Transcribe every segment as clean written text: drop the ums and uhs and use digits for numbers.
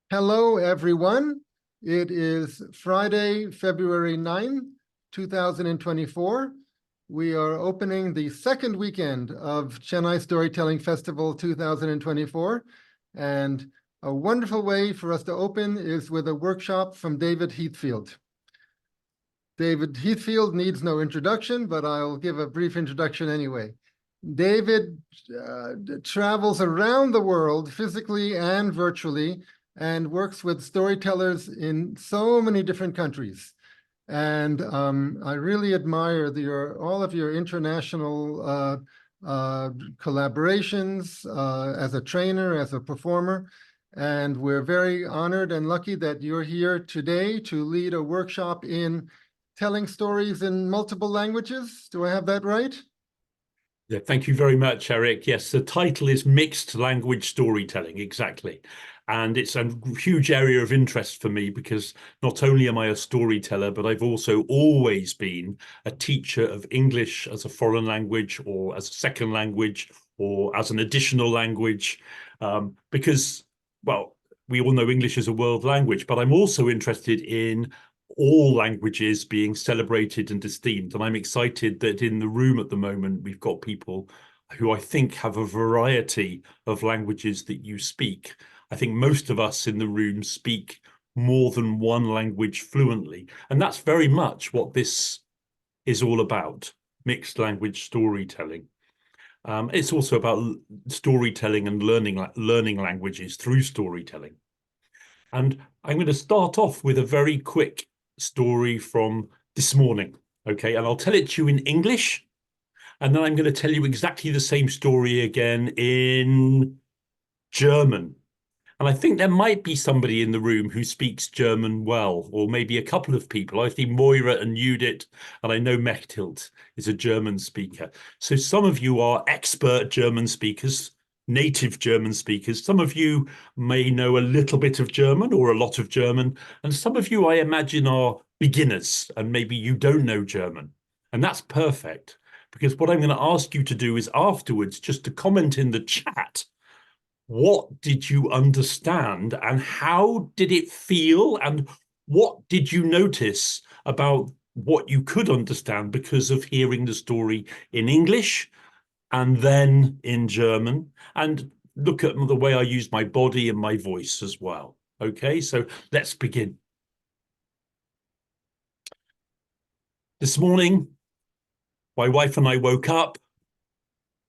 Hello, everyone. It is Friday, February 9, 2024. We are opening the second weekend of Chennai Storytelling Festival 2024. And a wonderful way for us to open is with a workshop from David Heathfield. David Heathfield needs no introduction, but I'll give a brief introduction anyway. David travels around the world physically and virtually, and works with storytellers in so many different countries. And I really admire all of your international collaborations as a trainer, as a performer. And we're very honored and lucky that you're here today to lead a workshop in telling stories in multiple languages. Do I have that right? Yeah, thank you very much, Eric. Yes, the title is Mixed Language Storytelling, exactly. And it's a huge area of interest for me because not only am I a storyteller, but I've also always been a teacher of English as a foreign language or as a second language or as an additional language because, well, we all know English is a world language, but I'm also interested in all languages being celebrated and esteemed. And I'm excited that in the room at the moment, we've got people who I think have a variety of languages that you speak. I think most of us in the room speak more than one language fluently. And that's very much what this is all about, mixed language storytelling. It's also about storytelling and learning languages through storytelling. And I'm going to start off with a very quick story from this morning, okay? And I'll tell it to you in English, and then I'm going to tell you exactly the same story again in German. And I think there might be somebody in the room who speaks German well, or maybe a couple of people. I think Moira and Judith, and I know Mechthild is a German speaker. So some of you are expert German speakers, native German speakers. Some of you may know a little bit of German or a lot of German. And some of you, I imagine, are beginners and maybe you don't know German. And that's perfect, because what I'm going to ask you to do is afterwards just to comment in the chat. What did you understand and how did it feel? And what did you notice about what you could understand because of hearing the story in English and then in German? And look at the way I use my body and my voice as well. Okay, so let's begin. This morning, my wife and I woke up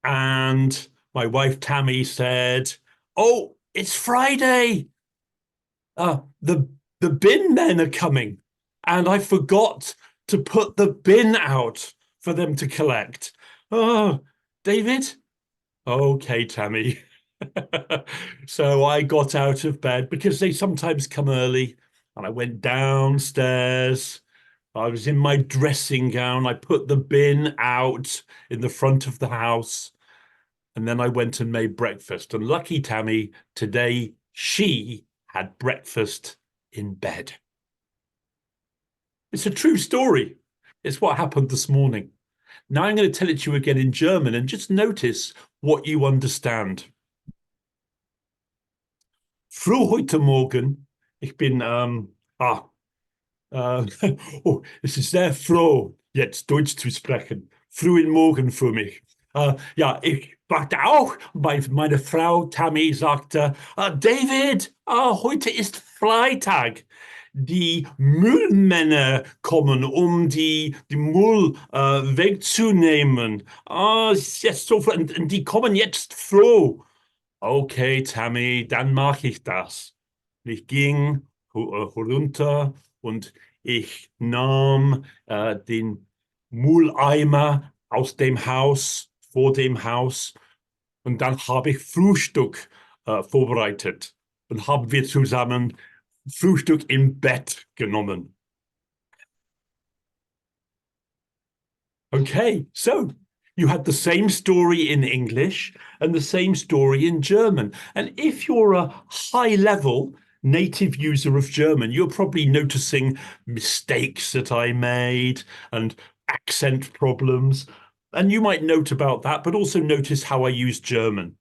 and my wife Tammy said, "Oh, it's Friday. The bin men are coming, and I forgot to put the bin out for them to collect." Oh, David? Okay, Tammy. So I got out of bed because they sometimes come early, and I went downstairs. I was in my dressing gown. I put the bin out in the front of the house. And then I went and made breakfast. And lucky Tammy, today she had breakfast in bed. It's a true story. It's what happened this morning. Now I'm going to tell it to you again in German and just notice what you understand. Früh heute Morgen, ich bin, es ist sehr froh, jetzt Deutsch zu sprechen. Frühen Morgen für mich. Ja, ich warte auch, weil meine Frau Tammy sagte, David, heute ist Freitag. Die Müllmänner kommen, um die Müll wegzunehmen. Jetzt so, und die kommen jetzt froh. Okay, Tammy, dann mache ich das. Ich ging runter und ich nahm den Mülleimer aus dem Haus, vor dem Haus, und dann habe ich Frühstück vorbereitet und haben wir zusammen Frühstück im Bett genommen. Okay, so you had the same story in English and the same story in German. And if you're a high-level native user of German, you're probably noticing mistakes that I made and accent problems. And you might note about that, but also notice how I use German.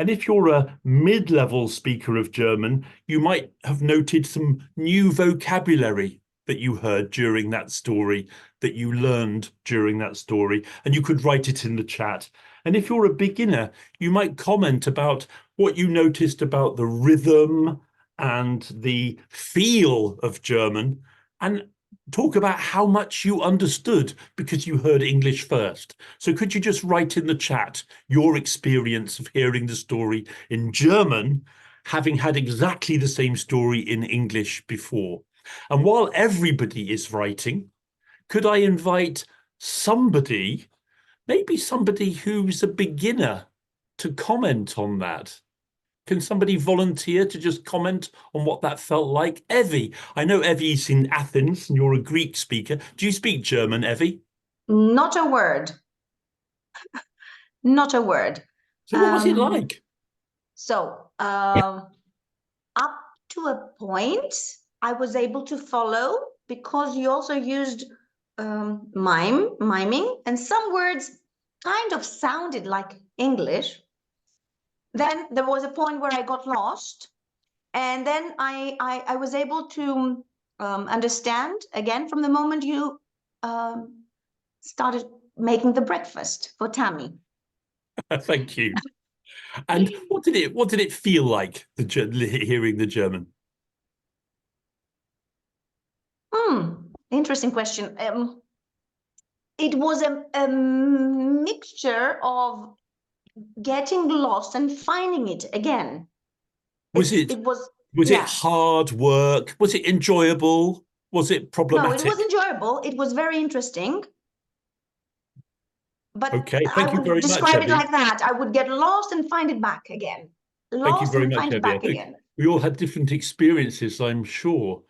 And if you're a mid-level speaker of German, you might have noted some new vocabulary that you heard during that story, that you learned during that story, and you could write it in the chat. And if you're a beginner, you might comment about what you noticed about the rhythm and the feel of German, and talk about how much you understood because you heard English first. So could you just write in the chat your experience of hearing the story in German, having had exactly the same story in English before? And while everybody is writing, could I invite somebody, maybe somebody who's a beginner, to comment on that? Can somebody volunteer to just comment on what that felt like? Evie, I know Evie's in Athens and you're a Greek speaker. Do you speak German, Evie? Not a word. Not a word. So what was it like? So up to a point, I was able to follow because you also used miming, and some words kind of sounded like English. Then there was a point where I got lost, and then I was able to understand again from the moment you started making the breakfast for Tammy. Thank you. And what did it feel like, hearing the German? Interesting question. It was a mixture of getting lost and finding it again. Was it hard work? Was it enjoyable? Was it problematic? No, it was enjoyable. It was very interesting. But okay, thank you very much. Describe it like that. I would get lost and find it back again. Thank you very much, Evie. We all had different experiences, I'm sure.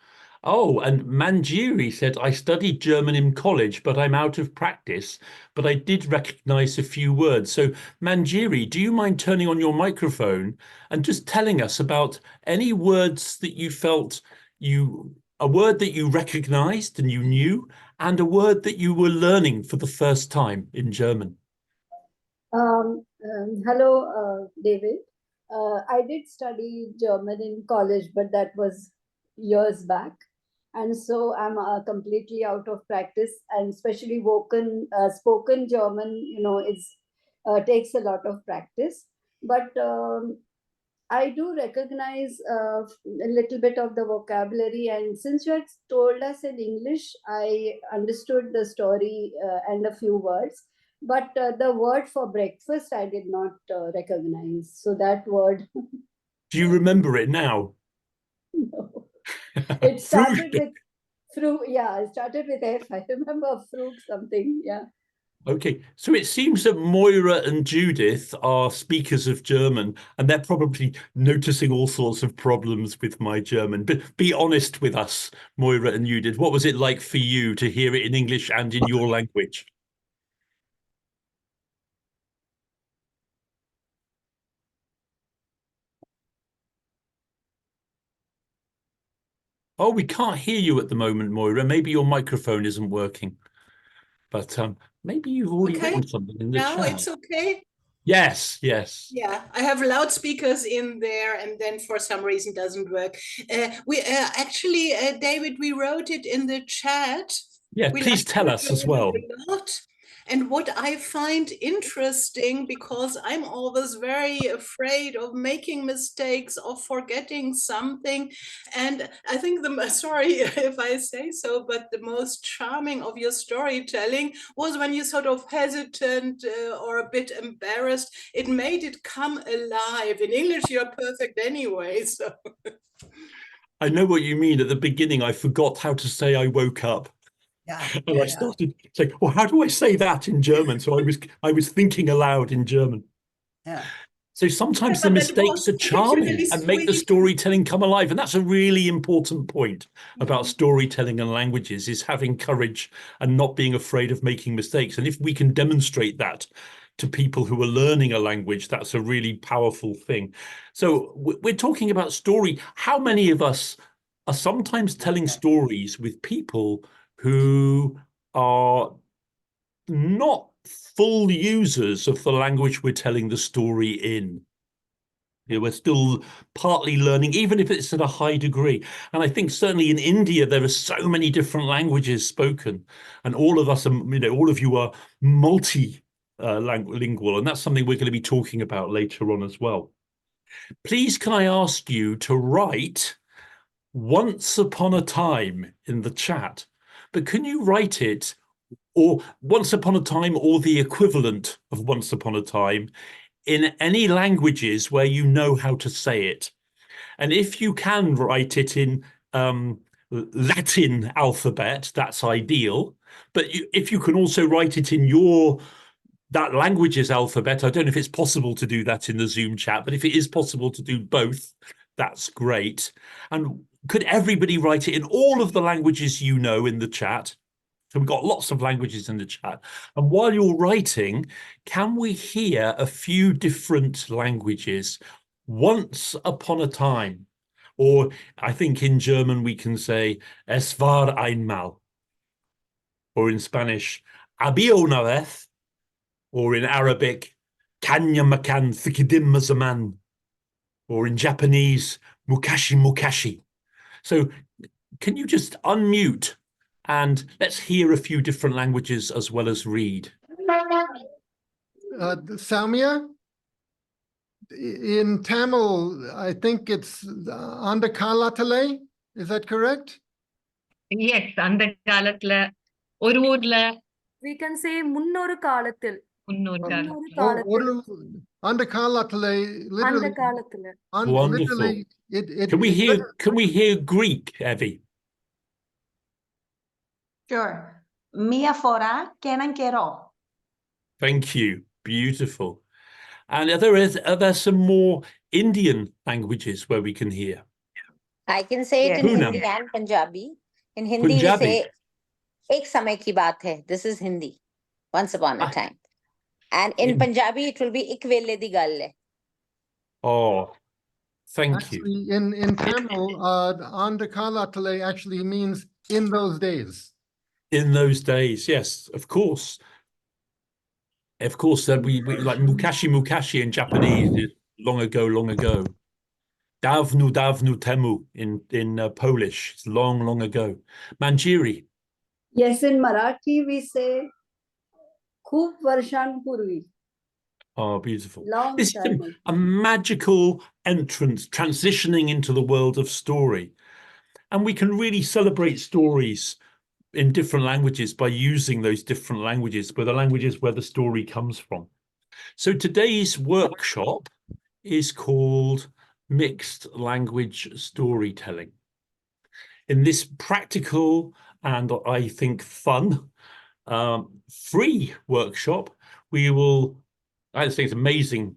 Oh, and Manjiri said, I studied German in college, but I'm out of practice, but I did recognize a few words. So Manjiri, do you mind turning on your microphone and just telling us about any words that you felt a word that you recognized and you knew, and a word that you were learning for the first time in German? Hello, David. I did study German in college, but that was years back. And so I'm completely out of practice, and especially spoken German, takes a lot of practice. But I do recognize a little bit of the vocabulary. And since you had told us in English, I understood the story and a few words. But the word for breakfast, I did not recognize. So that word. Do you remember it now? No. It started with Frug. Yeah, it started with F. I remember Frug something. Yeah. Okay, so it seems that Moira and Judith are speakers of German, and they're probably noticing all sorts of problems with my German. But be honest with us, Moira and Judith. What was it like for you to hear it in English and in your language? Oh, we can't hear you at the moment, Moira. Maybe your microphone isn't working. But maybe you've already written something in the chat. Now it's okay? Yes, yes. Yeah, I have loudspeakers in there, and then for some reason doesn't work. We actually, David, we wrote it in the chat. Yeah, please tell us as well. A lot. And what I find interesting, because I'm always very afraid of making mistakes, of forgetting something. And I think sorry if I say so, but the most charming of your storytelling was when you sort of hesitant or a bit embarrassed. It made it come alive. In English, you're perfect anyway. So I know what you mean. At the beginning, I forgot how to say I woke up. I started saying, well, how do I say that in German? So I was thinking aloud in German. Yeah. So sometimes the mistakes are charming and make the storytelling come alive. And that's a really important point about storytelling and languages, is having courage and not being afraid of making mistakes. And if we can demonstrate that to people who are learning a language, that's a really powerful thing. So we're talking about story. How many of us are sometimes telling stories with people who are not full users of the language we're telling the story in? We're still partly learning, even if it's at a high degree. And I think certainly in India, there are so many different languages spoken, and all of us, all of you are multi-lingual, and that's something we're going to be talking about later on as well. Please, can I ask you to write "once upon a time" in the chat, but can you write it, or "once upon a time" or the equivalent of "once upon a time" in any languages where you know how to say it? And if you can write it in Latin alphabet, that's ideal. But if you can also write it in that language's alphabet, I don't know if it's possible to do that in the Zoom chat, but if it is possible to do both, that's great. And could everybody write it in all of the languages you know in the chat? So we've got lots of languages in the chat. And while you're writing, can we hear a few different languages? Once upon a time. Or I think in German we can say "es war einmal." Or in Spanish, "había una vez." Or in Arabic, "kanya makan thikidim zaman." Or in Japanese, "mukashi mukashi." So can you just unmute and let's hear a few different languages as well as read? Saumya, in Tamil, I think it's Andakalatale. Is that correct? Yes, அந்த காலத்துல ஒரு ஊர்ல We can say முன்னொரு காலத்தில். முன்னொரு முன்னொரு காலத்துல காலத்தில். Andakalatale, அந்த literally. காலத்துல. Wonderful. Literally, it, Can we hear Greek, Evie? Sure. Μία φορά και έναν καιρό. Thank you. Beautiful. And are there some more Indian languages where we can hear? I can say it Yes. in Poonam. Hindi and Punjabi. In Hindi, Punjabi. we say "ek samay ki baat hai." This is Hindi. Once upon a Ah. time. And in Punjabi, it will be "ik vele di gall hai." Oh, thank you. actually, in Tamil, Andakalatale actually means in those days. In those days, yes, of course. Of course, we like mukashi mukashi in Japanese is long ago, long ago. Dawno dawno temu in Polish, it's long, long ago. Manjiri. Yes, in Marathi we say खूप वर्षांपूर्वी. Oh, beautiful. Long This is time. a magical entrance, transitioning into the world of story. And we can really celebrate stories in different languages by using those different languages, but the languages where the story comes from. So today's workshop is called Mixed Language Storytelling. In this practical and I think fun, free workshop, I think it's amazing,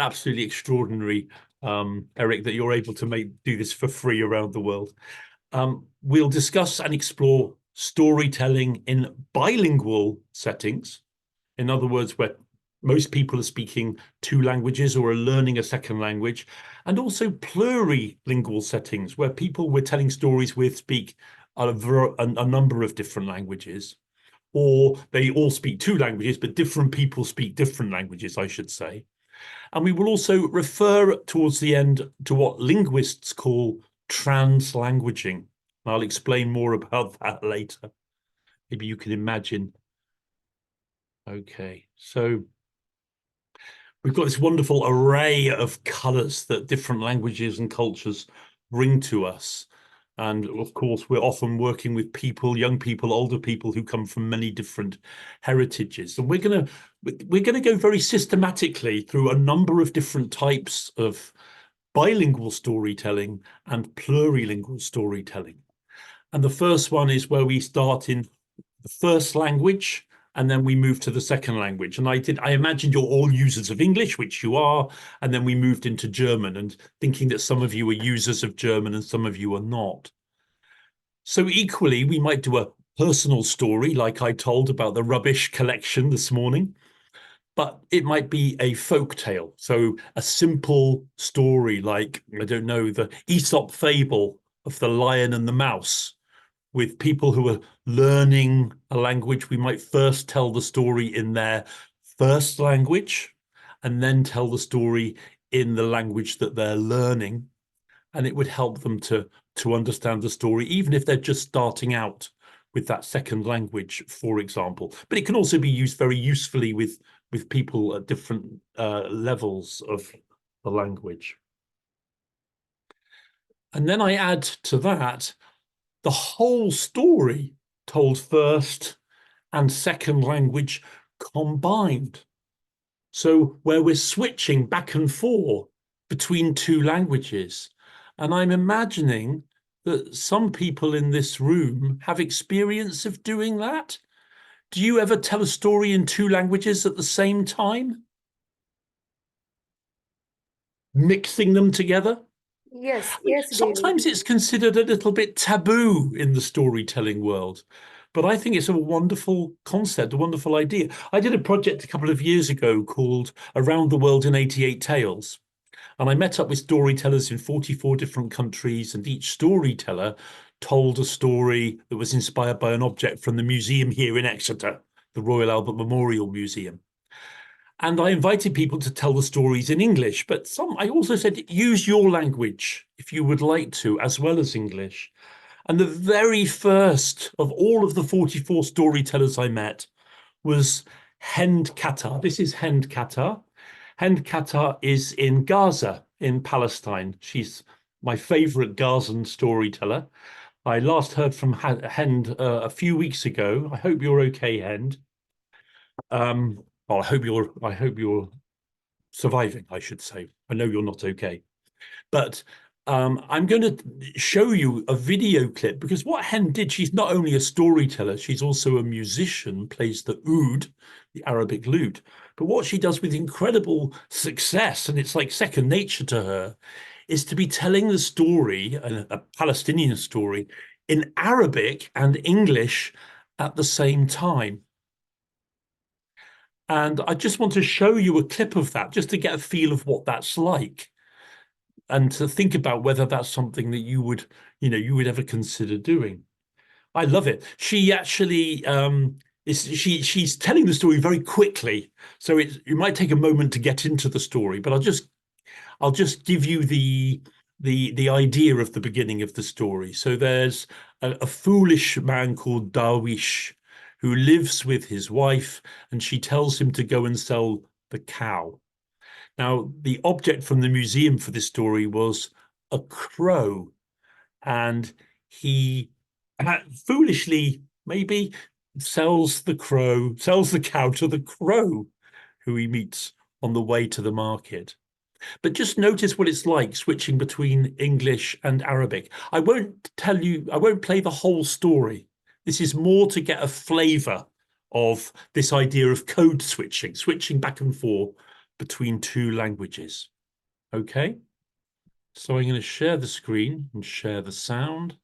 absolutely extraordinary, Eric, that you're able to do this for free around the world. We'll discuss and explore storytelling in bilingual settings. In other words, where most people are speaking two languages or are learning a second language, and also plurilingual settings where people we're telling stories with speak a number of different languages, or they all speak two languages, but different people speak different languages, I should say. And we will also refer towards the end to what linguists call translanguaging. I'll explain more about that later. Maybe you can imagine. Okay, so we've got this wonderful array of colours that different languages and cultures bring to us. And of course, we're often working with people, young people, older people who come from many different heritages. And we're gonna go very systematically through a number of different types of bilingual storytelling and plurilingual storytelling. And the first one is where we start in the first language and then we move to the second language. And I imagined you're all users of English, which you are, and then we moved into German, and thinking that some of you are users of German and some of you are not. So equally, we might do a personal story like I told about the rubbish collection this morning, but it might be a folk tale. So a simple story like, I don't know, the Aesop fable of the lion and the mouse. With people who are learning a language, we might first tell the story in their first language, and then tell the story in the language that they're learning. And it would help them to understand the story, even if they're just starting out with that second language, for example. But it can also be used very usefully with people at different levels of the language. And then I add to that the whole story told first and second language combined. So where we're switching back and forth between two languages. And I'm imagining that some people in this room have experience of doing that. Do you ever tell a story in two languages at the same time? Mixing them together? Yes, yes, David. Sometimes it's considered a little bit taboo in the storytelling world, but I think it's a wonderful concept, a wonderful idea. I did a project a couple of years ago called Around the World in 88 Tales, and I met up with storytellers in 44 different countries, and each storyteller told a story that was inspired by an object from the museum here in Exeter, the Royal Albert Memorial Museum. And I invited people to tell the stories in English, but I also said, use your language if you would like to, as well as English. And the very first of all of the 44 storytellers I met was Hend Qatar. This is Hend Qatar. Hend Qatar is in Gaza, in Palestine. She's my favorite Gazan storyteller. I last heard from Hend a few weeks ago. I hope you're okay, Hend. Well, I hope you're surviving, I should say. I know you're not okay. But I'm going to show you a video clip, because what Hen did, she's not only a storyteller, she's also a musician, plays the oud, the Arabic lute. But what she does with incredible success, and it's like second nature to her, is to be telling the story, a Palestinian story, in Arabic and English at the same time. And I just want to show you a clip of that, just to get a feel of what that's like, and to think about whether that's something that you would ever consider doing. I love it. She actually she's telling the story very quickly, so it might take a moment to get into the story, but I'll just give you the idea of the beginning of the story. So there's a foolish man called Darwish who lives with his wife, and she tells him to go and sell the cow. Now, the object from the museum for this story was a crow, and he foolishly maybe sells the cow to the crow who he meets on the way to the market. But just notice what it's like switching between English and Arabic. I won't play the whole story. This is more to get a flavor of this idea of code switching back and forth between two languages. Okay, so I'm going to share the screen and share the sound.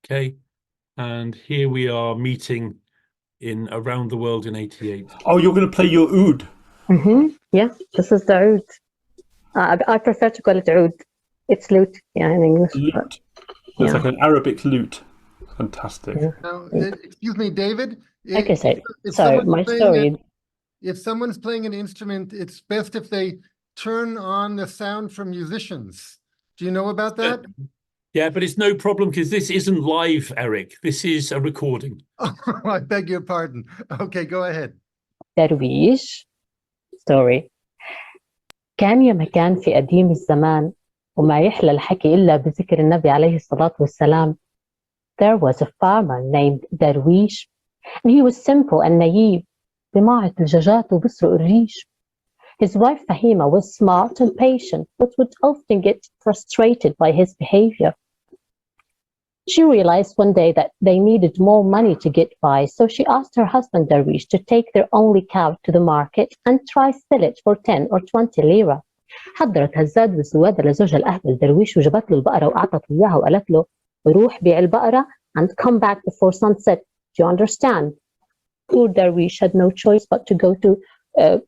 Okay, and here we are meeting in Around the World in 88. Oh, you're going to play your oud? Yeah, this is the oud. I prefer to call it oud. It's lute, yeah, in English. Lute. It's like an Arabic lute. Fantastic. Yeah. Now, excuse me, David. Like I said, so my story. If someone's playing an instrument, it's best if they turn on the sound from musicians. Do you know about that? Yeah, but it's no problem because this isn't live, Eric. This is a recording. Oh, I beg your pardon. Okay, go ahead. درويش story. كان يا مكان في قديم الزمان وما يحلى الحكي إلا بذكر النبي عليه الصلاة والسلام. There was a farmer named Darwish, and he was simple and naive. بماعة الدجاجات وبسرق الريش. His wife Fahima was smart and patient, but would often get frustrated by his behavior. She realized one day that they needed more money to get by, so she asked her husband Darwish to take their only cow to the market and try sell it for 10 or 20 lira. حضرت هالزاد والزوادة لزوجها الأهبل درويش وجابت له البقرة وأعطته إياها وقالت له روح بيع البقرة and come back before sunset. Do you understand? Poor Darwish had no choice but to go to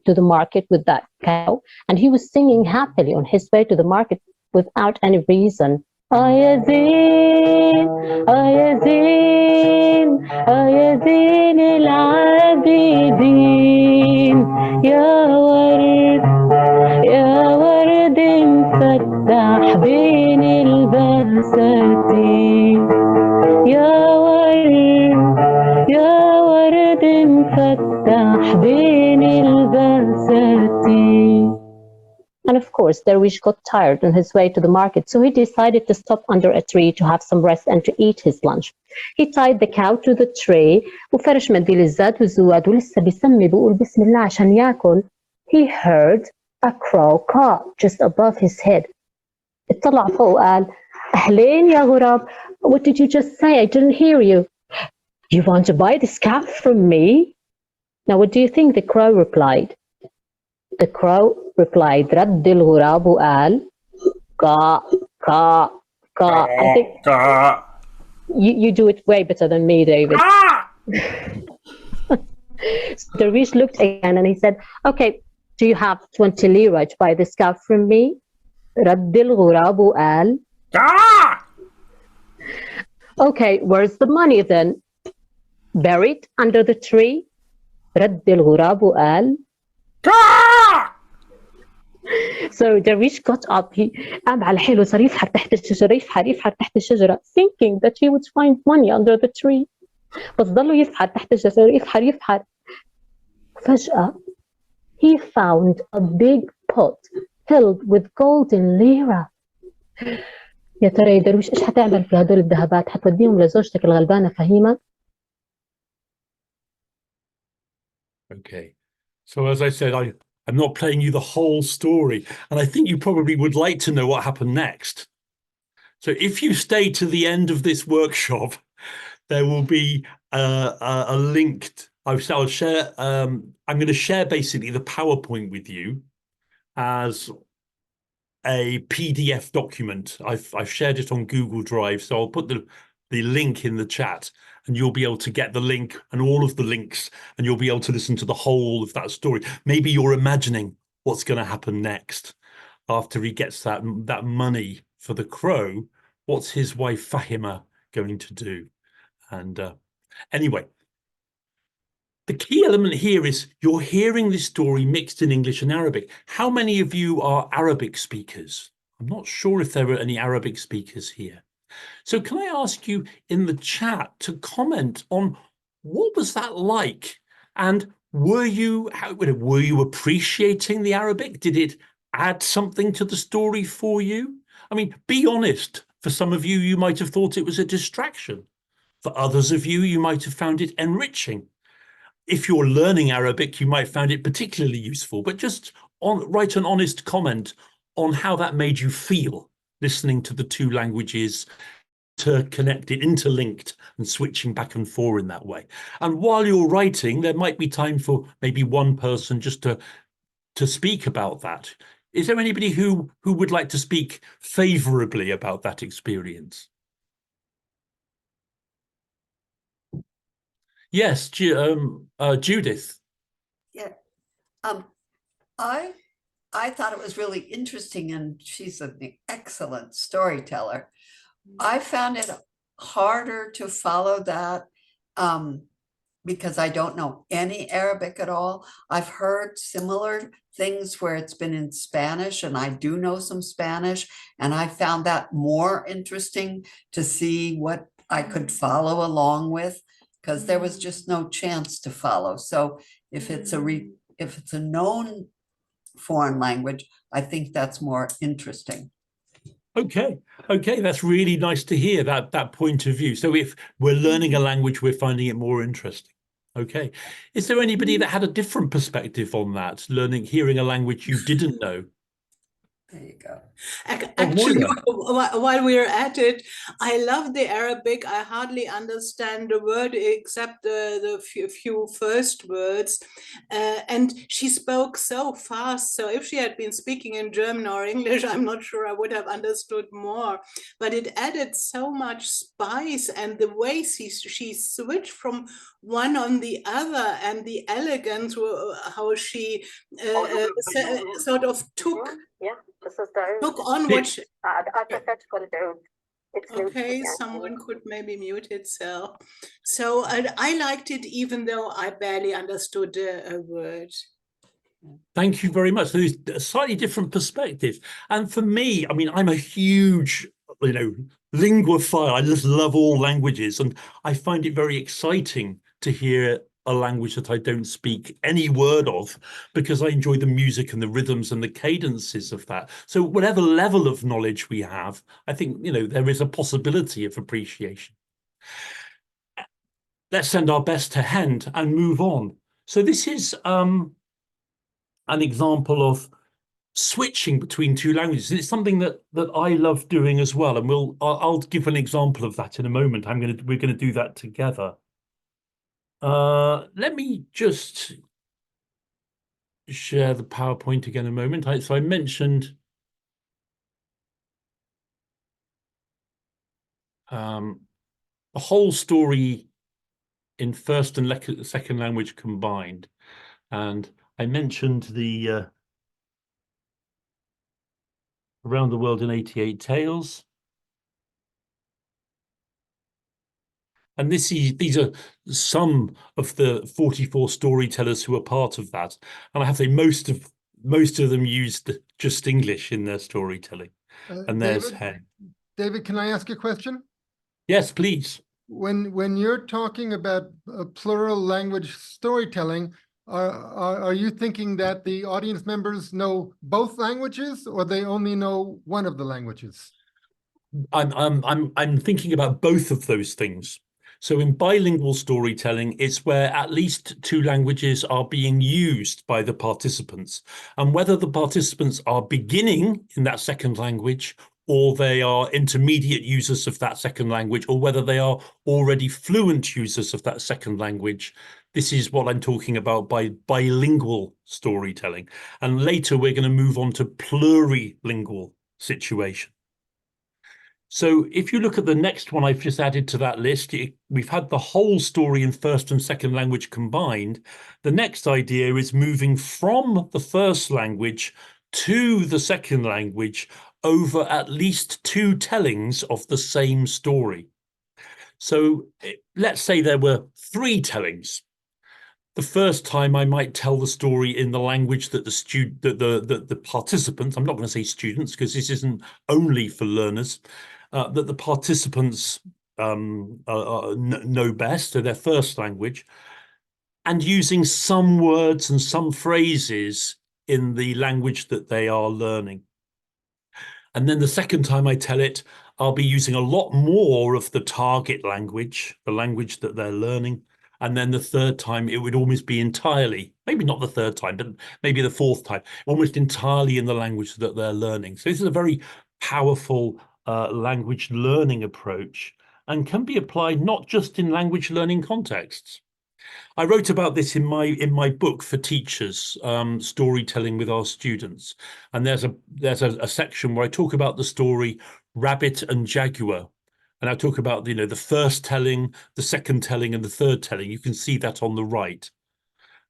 the market with that cow, and he was singing happily on his way to the market without any reason. يا زين يا زين يا زين العابدين يا ورد مفتح بين البساتين يا ورد مفتح بين البساتين. And of course, Darwish got tired on his way to the market, so he decided to stop under a tree to have some rest and to eat his lunch. He tied the cow to the tree وفرش منديل الزاد والزواد ولسه بيسمي بيقول بسم الله عشان ياكل. He heard a crow caw just above his head. اطلع فوق وقال أهلين يا غراب. What did you just say? I didn't hear you. You want to buy this cow from me? Now what do you think the crow replied? The crow replied, رد الغراب وقال caw, caw, caw. I think you do it way better than me, David. So Darwish looked again and he said, okay, do you have 20 lira to buy this cow from me? رد الغراب وقال okay, where's the money then? Buried under the tree? رد الغراب وقال So Darwish got up, he قام على حيله صار يفحر تحت الشجرة يفحر تحت الشجرة thinking that he would find money under the tree. بس ضلوا يفحر تحت الشجرة يفحر فجأة he found a big pot filled with golden lira. يا ترى يا درويش ايش حتعمل في هدول الذهبات؟ حتوديهم لزوجتك الغلبانة فهيمة؟ Okay. So as I said, I'm not playing you the whole story, and I think you probably would like to know what happened next. So if you stay to the end of this workshop, there will be a link. I'll share. I'm going to share basically the PowerPoint with you as a PDF document. I've shared it on Google Drive, so I'll put the link in the chat, and you'll be able to get the link and all of the links, and you'll be able to listen to the whole of that story. Maybe you're imagining what's going to happen next after he gets that money for the crow. What's his wife Fahima going to do? And anyway, the key element here is you're hearing this story mixed in English and Arabic. How many of you are Arabic speakers? I'm not sure if there are any Arabic speakers here. So can I ask you in the chat to comment on what was that like? And were you appreciating the Arabic? Did it add something to the story for you? I mean, be honest. For some of you, you might have thought it was a distraction. For others of you, you might have found it enriching. If you're learning Arabic, you might find it particularly useful, but just write an honest comment on how that made you feel listening to the two languages, interconnected, interlinked, and switching back and forth in that way. And while you're writing, there might be time for maybe one person just to speak about that. Is there anybody who would like to speak favorably about that experience? Yes, Judith. Yeah, I thought it was really interesting, and she's an excellent storyteller. I found it harder to follow that because I don't know any Arabic at all. I've heard similar things where it's been in Spanish, and I do know some Spanish, and I found that more interesting to see what I could follow along with, because there was just no chance to follow. So if it's a known foreign language, I think that's more interesting. Okay, that's really nice to hear that point of view. So if we're learning a language, we're finding it more interesting. Okay, is there anybody that had a different perspective on that, hearing a language you didn't know? There you go. Actually, while we're at it, I love the Arabic. I hardly understand a word except the few first words. And she spoke so fast. So if she had been speaking in German or English, I'm not sure I would have understood more. But it added so much spice, and the way she switched from one on the other, and the elegance, how she sort of took on what she, Okay, someone could maybe mute itself. So I liked it even though I barely understood a word. Thank you very much. There's a slightly different perspective. And for me, I mean, I'm a huge, linguophile. I just love all languages. And I find it very exciting to hear a language that I don't speak any word of, because I enjoy the music and the rhythms and the cadences of that. So whatever level of knowledge we have, I think, there is a possibility of appreciation. Let's send our best to hand and move on. So this is an example of switching between two languages. It's something that I love doing as well, and I'll give an example of that in a moment. We're gonna do that together. Let me just share the PowerPoint again a moment. So I mentioned a whole story in first and second language combined, and I mentioned the Around the World in 88 Tales. And these are some of the 44 storytellers who are part of that. And I have to say most of them used just English in their storytelling. And there's Hen. David, can I ask a question? Yes, please. When you're talking about plural language storytelling, are you thinking that the audience members know both languages, or they only know one of the languages? I'm thinking about both of those things. So in bilingual storytelling, it's where at least two languages are being used by the participants, and whether the participants are beginning in that second language, or they are intermediate users of that second language, or whether they are already fluent users of that second language. This is what I'm talking about by bilingual storytelling. And later we're going to move on to plurilingual situation. So if you look at the next one I've just added to that list, we've had the whole story in first and second language combined. The next idea is moving from the first language to the second language over at least two tellings of the same story. So let's say there were three tellings. The first time I might tell the story in the language that the participants, I'm not going to say students because this isn't only for learners, that the participants know best, so their first language, and using some words and some phrases in the language that they are learning. And then the second time I tell it, I'll be using a lot more of the target language, the language that they're learning. And then the third time, it would almost be entirely, maybe not the third time, but maybe the fourth time, almost entirely in the language that they're learning. So this is a very powerful language learning approach, and can be applied not just in language learning contexts. I wrote about this in my book for teachers, Storytelling with Our Students. And there's a section where I talk about the story Rabbit and Jaguar. And I talk about, the first telling, the second telling, and the third telling. You can see that on the right.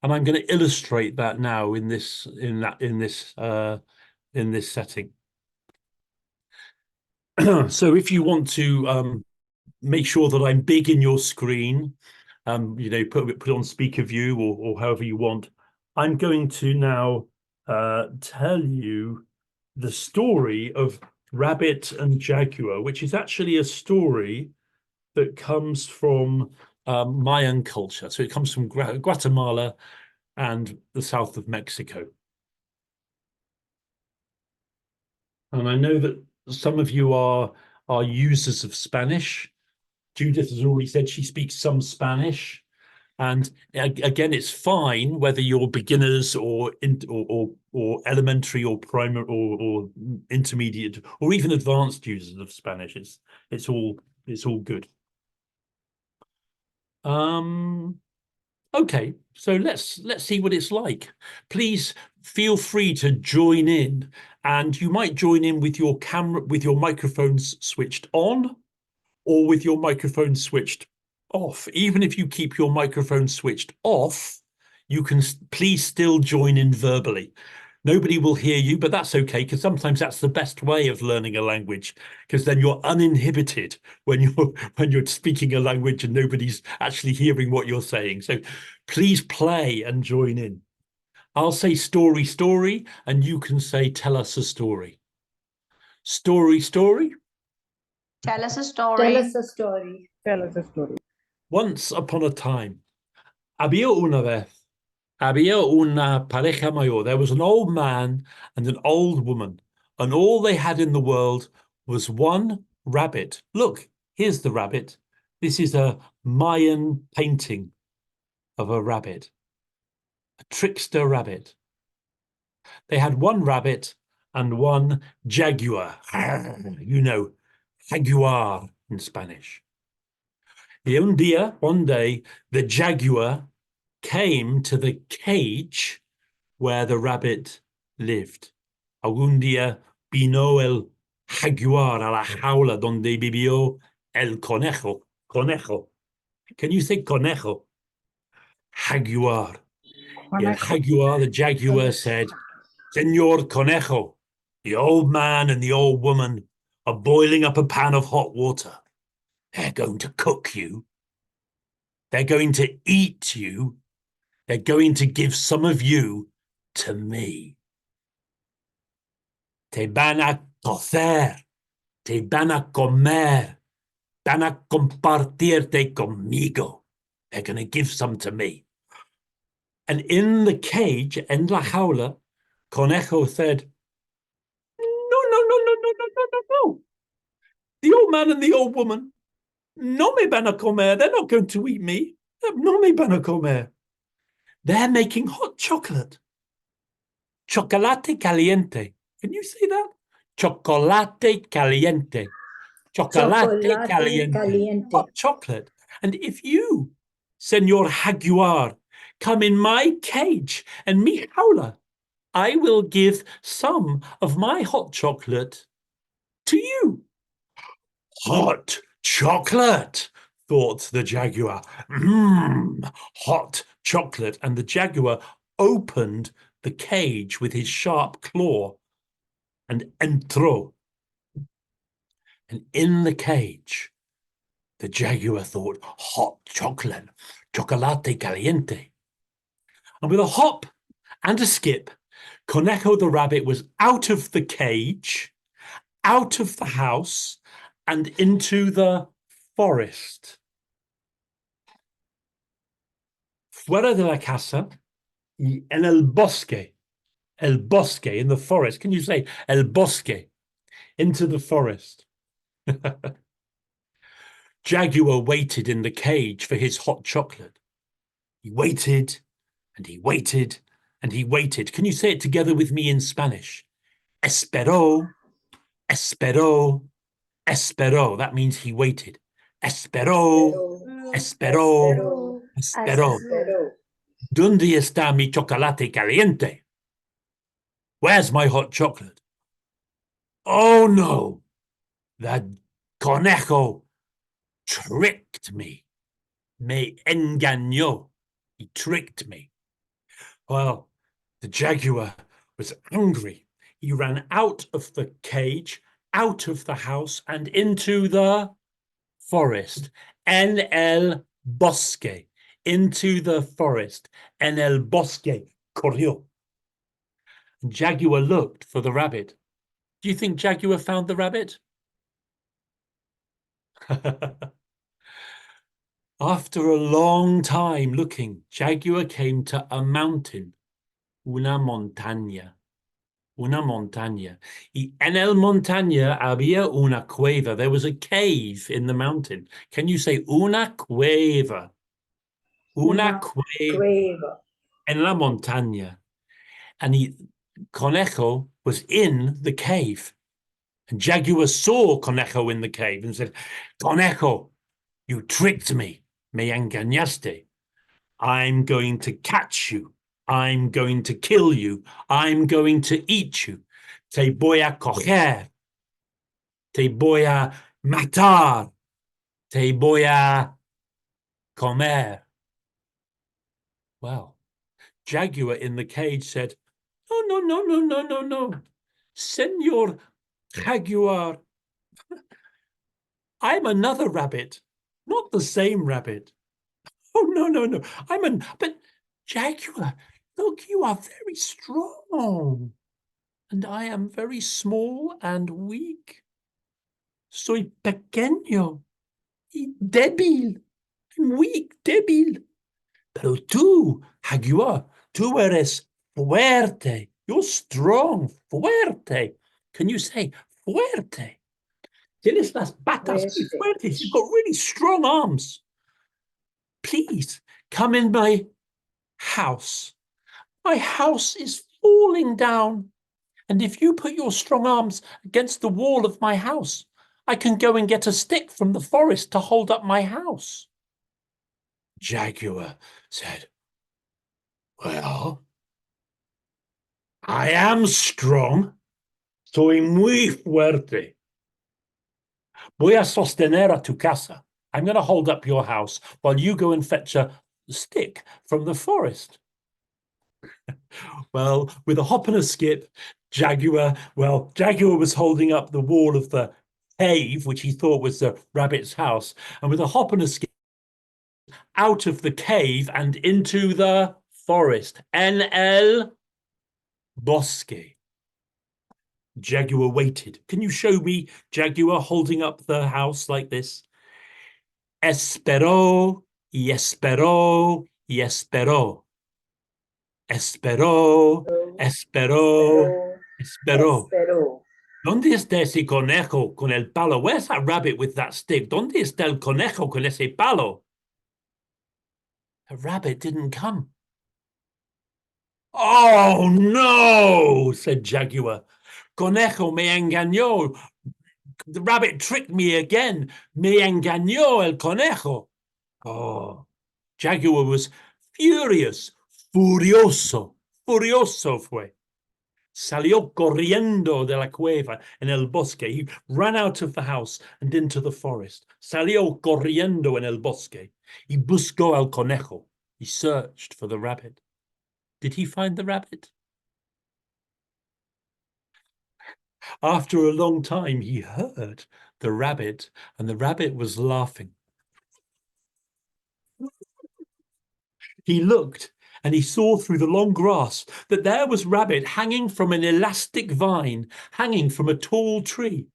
And I'm going to illustrate that now in this setting. So if you want to make sure that I'm big in your screen, put it on speaker view or however you want, I'm going to now tell you the story of Rabbit and Jaguar, which is actually a story that comes from Mayan culture. So it comes from Guatemala and the south of Mexico. And I know that some of you are users of Spanish. Judith has already said she speaks some Spanish. And again, it's fine whether you're beginners or elementary or primary or intermediate or even advanced users of Spanish. It's all good. Okay, so let's see what it's like. Please feel free to join in, and you might join in with your camera, with your microphones switched on, or with your microphone switched off. Even if you keep your microphone switched off, you can please still join in verbally. Nobody will hear you, but that's okay, because sometimes that's the best way of learning a language, because then you're uninhibited when you're speaking a language and nobody's actually hearing what you're saying. So please play and join in. I'll say story, story, and you can say tell us a story. Story, story. Tell us a Tell story. us a story. Tell us a story. Once upon a time, había una vez, había una pareja mayor. There was an old man and an old woman, and all they had in the world was one rabbit. Look, here's the rabbit. This is a Mayan painting of a rabbit, a trickster rabbit. They had one rabbit and one jaguar. You know, jaguar in Spanish. Un día, one day, the jaguar came to the cage where the rabbit lived. Algún día vino el jaguar a la jaula donde vivió el conejo. Conejo. Can you say conejo? Jaguar. El jaguar, the jaguar said, Señor Conejo, the old man and the old woman are boiling up a pan of hot water. They're going to cook you. They're going to eat you. They're going to give some of you to me. Te van a cocer. Te van a comer. Van a compartirte conmigo. They're going to give some to me. And in the cage, en la jaula, Conejo said, no, no, no, no, no, no, no, no, no. The old man and the old woman, no me van a comer. They're not going to eat me. No me van a comer. They're making hot chocolate. Chocolate caliente. Can you say that? Chocolate caliente. Chocolate caliente. Hot chocolate. And if you, Señor Jaguar, come in my cage and mi jaula, I will give some of my hot chocolate to you. Hot chocolate, thought the jaguar. Hot chocolate. And the jaguar opened the cage with his sharp claw and entró. And in the cage, the jaguar thought, hot chocolate, chocolate caliente. And with a hop and a skip, Conejo the rabbit was out of the cage, out of the house, and into the forest. Fuera de la casa, y en el bosque, in the forest. Can you say el bosque? Into the forest. Jaguar waited in the cage for his hot chocolate. He waited, and he waited, and he waited. Can you say it together with me in Spanish? Esperó, esperó, esperó. That means he waited. Esperó, esperó, esperó. ¿Dónde está mi chocolate caliente? Where's my hot chocolate? Oh no, the conejo tricked me. Me engañó. He tricked me. Well, the jaguar was angry. He ran out of the cage, out of the house, and into the forest. En el bosque. Into the forest. En el bosque. Corrió. And Jaguar looked for the rabbit. Do you think Jaguar found the rabbit? After a long time looking, Jaguar came to a mountain. Una montaña. Una montaña. Y en el montaña había una cueva. There was a cave in the mountain. Can you say una cueva? Una cueva. En la montaña. And Conejo was in the cave. And Jaguar saw Conejo in the cave and said, Conejo, you tricked me. Me engañaste. I'm going to catch you. I'm going to kill you. I'm going to eat you. Te voy a coger. Te voy a matar. Te voy a comer. Well, Jaguar in the cage said, No, no, no, no, no, no, no. Senor Jaguar, I'm another rabbit, not the same rabbit. Oh, no, no, no. But Jaguar, look, you are very strong. And I am very small and weak. Soy pequeño y débil. I'm weak, débil. Pero tú, Jaguar, tú eres fuerte. You're strong, fuerte. Can you say fuerte? Tienes las patas muy Fuerte. fuertes. You've got really strong arms. Please come in my house. My house is falling down. And if you put your strong arms against the wall of my house, I can go and get a stick from the forest to hold up my house. Jaguar said, well, I am strong. Soy muy fuerte. Voy a sostener a tu casa. I'm going to hold up your house while you go and fetch a stick from the forest. Well, with a hop and a skip, Jaguar was holding up the wall of the cave, which he thought was the rabbit's house, and with a hop and a skip out of the cave and into the forest. En el bosque. Jaguar waited. Can you show me Jaguar holding up the house like this? Esperó y esperó y esperó. Esperó, esperó, esperó. Espero. ¿Dónde está ese conejo con el palo? Where's that rabbit with that stick? ¿Dónde está el conejo con ese palo? The rabbit didn't come. Oh, no, said Jaguar. Conejo me engañó. The rabbit tricked me again. Me engañó el conejo. Oh, Jaguar was furious. Furioso. Furioso fue. Salió corriendo de la cueva en el bosque. He ran out of the house and into the forest. Salió corriendo en el bosque. Y buscó al conejo. He searched for the rabbit. Did he find the rabbit? After a long time, he heard the rabbit, and the rabbit was laughing. He looked, and he saw through the long grass that there was Rabbit hanging from an elastic vine, hanging from a tall tree.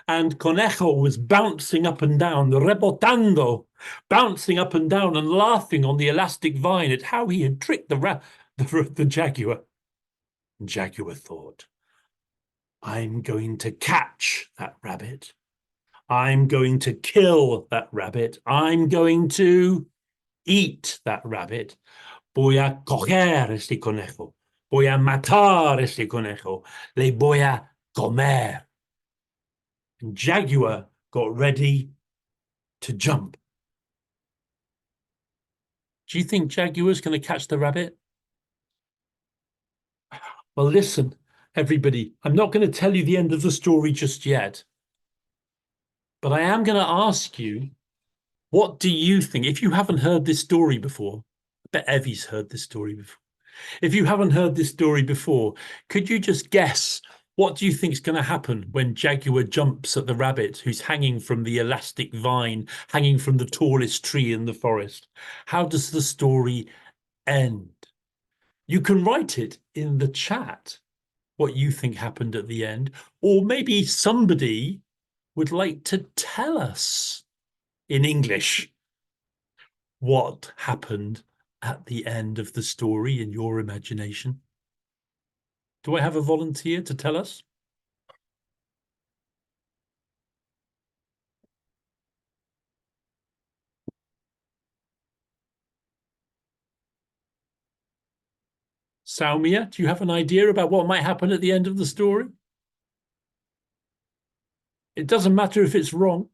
And Conejo was bouncing up and down, rebotando, bouncing up and down and laughing on the elastic vine at how he had tricked the Jaguar. And Jaguar thought, I'm going to catch that rabbit. I'm going to kill that rabbit. I'm going to eat that rabbit. Voy a coger este conejo. Voy a matar este conejo. Le voy a comer. And Jaguar got ready to jump. Do you think Jaguar's going to catch the rabbit? Well, listen, everybody, I'm not going to tell you the end of the story just yet. But I am going to ask you, what do you think? If you haven't heard this story before, I bet Evie's heard this story before. If you haven't heard this story before, could you just guess what do you think is going to happen when Jaguar jumps at the rabbit who's hanging from the elastic vine, hanging from the tallest tree in the forest? How does the story end? You can write it in the chat, what you think happened at the end, or maybe somebody would like to tell us in English what happened at the end of the story in your imagination. Do I have a volunteer to tell us? Saumia, do you have an idea about what might happen at the end of the story? It doesn't matter if it's wrong.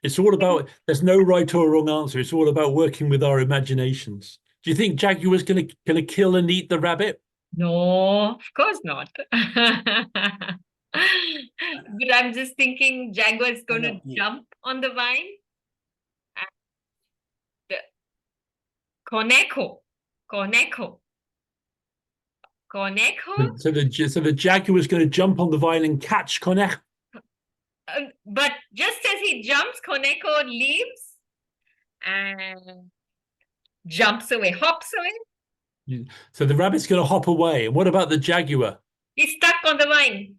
It's all about, there's no right or wrong answer. It's all about working with our imaginations. Do you think Jaguar's gonna kill and eat the rabbit? No, of course not. But I'm just thinking Jaguar is going to jump on the vine. And conejo Conejo. So the jaguar is going to jump on the vine and catch conejo. But just as he jumps, Conejo leaves and jumps away, hops away. So the rabbit's going to hop away. And what about the jaguar? He's stuck on the vine.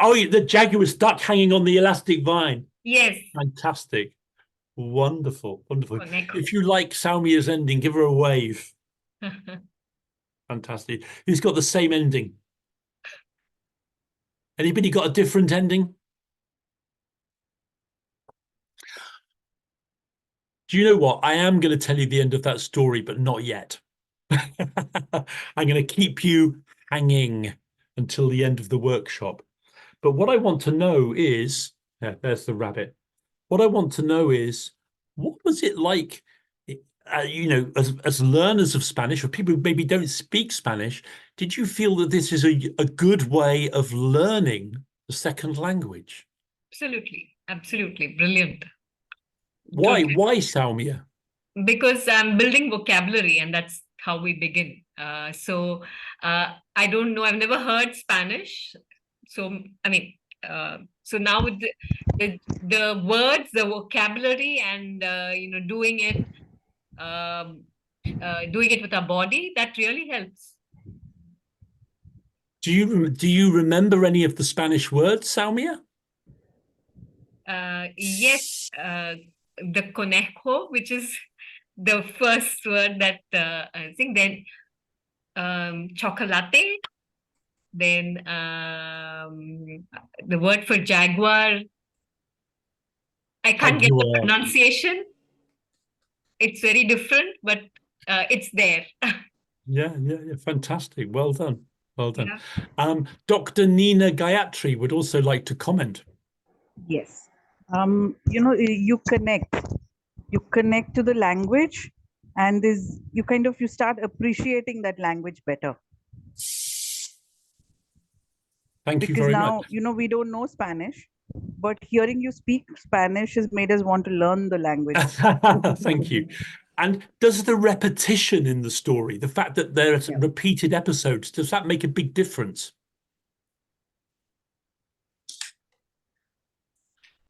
Oh, the jaguar is stuck hanging on the elastic vine. Yes. Fantastic. Wonderful. Wonderful. Conejo. If you like Salmia's ending, give her a wave. Fantastic. Who's got the same ending? Anybody got a different ending? Do you know what? I am going to tell you the end of that story, but not yet. I'm going to keep you hanging until the end of the workshop. But what I want to know is, there's the rabbit. What I want to know is, what was it like, as learners of Spanish, or people who maybe don't speak Spanish, did you feel that this is a good way of learning the second language? Absolutely. Absolutely. Brilliant. Why? Why, Salmia? Because I'm building vocabulary, and that's how we begin. So I don't know. I've never heard Spanish. So, I mean, so now with the words, the vocabulary, and, doing it with our body, that really helps. Do you remember any of the Spanish words, Salmia? Yes, the conejo, which is the first word that I think, then chocolate, then the word for jaguar. I can't get the pronunciation. It's very different, but it's there. Yeah, fantastic. Well done. Well done. Yeah. Dr. Nina Gayatri would also like to comment. Yes. You connect to the language, and you start appreciating that language better. Thank you very much. Because now, we don't know Spanish, but hearing you speak Spanish has made us want to learn the language. Thank you. And does the repetition in the story, the fact that there are repeated episodes, does that make a big difference?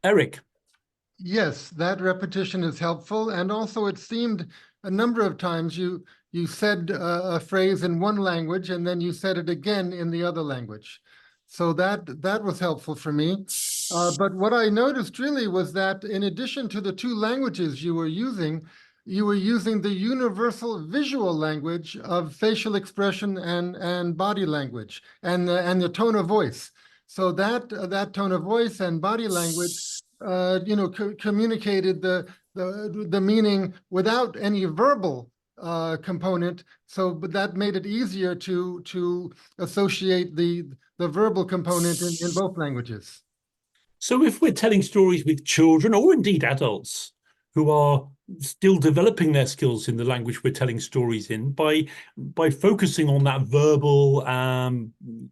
Eric? Yes, that repetition is helpful. And also it seemed a number of times you said a phrase in one language and then you said it again in the other language. So that was helpful for me. But what I noticed really was that in addition to the two languages you were using the universal visual language of facial expression and body language and the tone of voice. So that tone of voice and body language, communicated the meaning without any verbal component. But that made it easier to associate the verbal component in both languages. So if we're telling stories with children or indeed adults who are still developing their skills in the language we're telling stories in, by focusing on that verbal,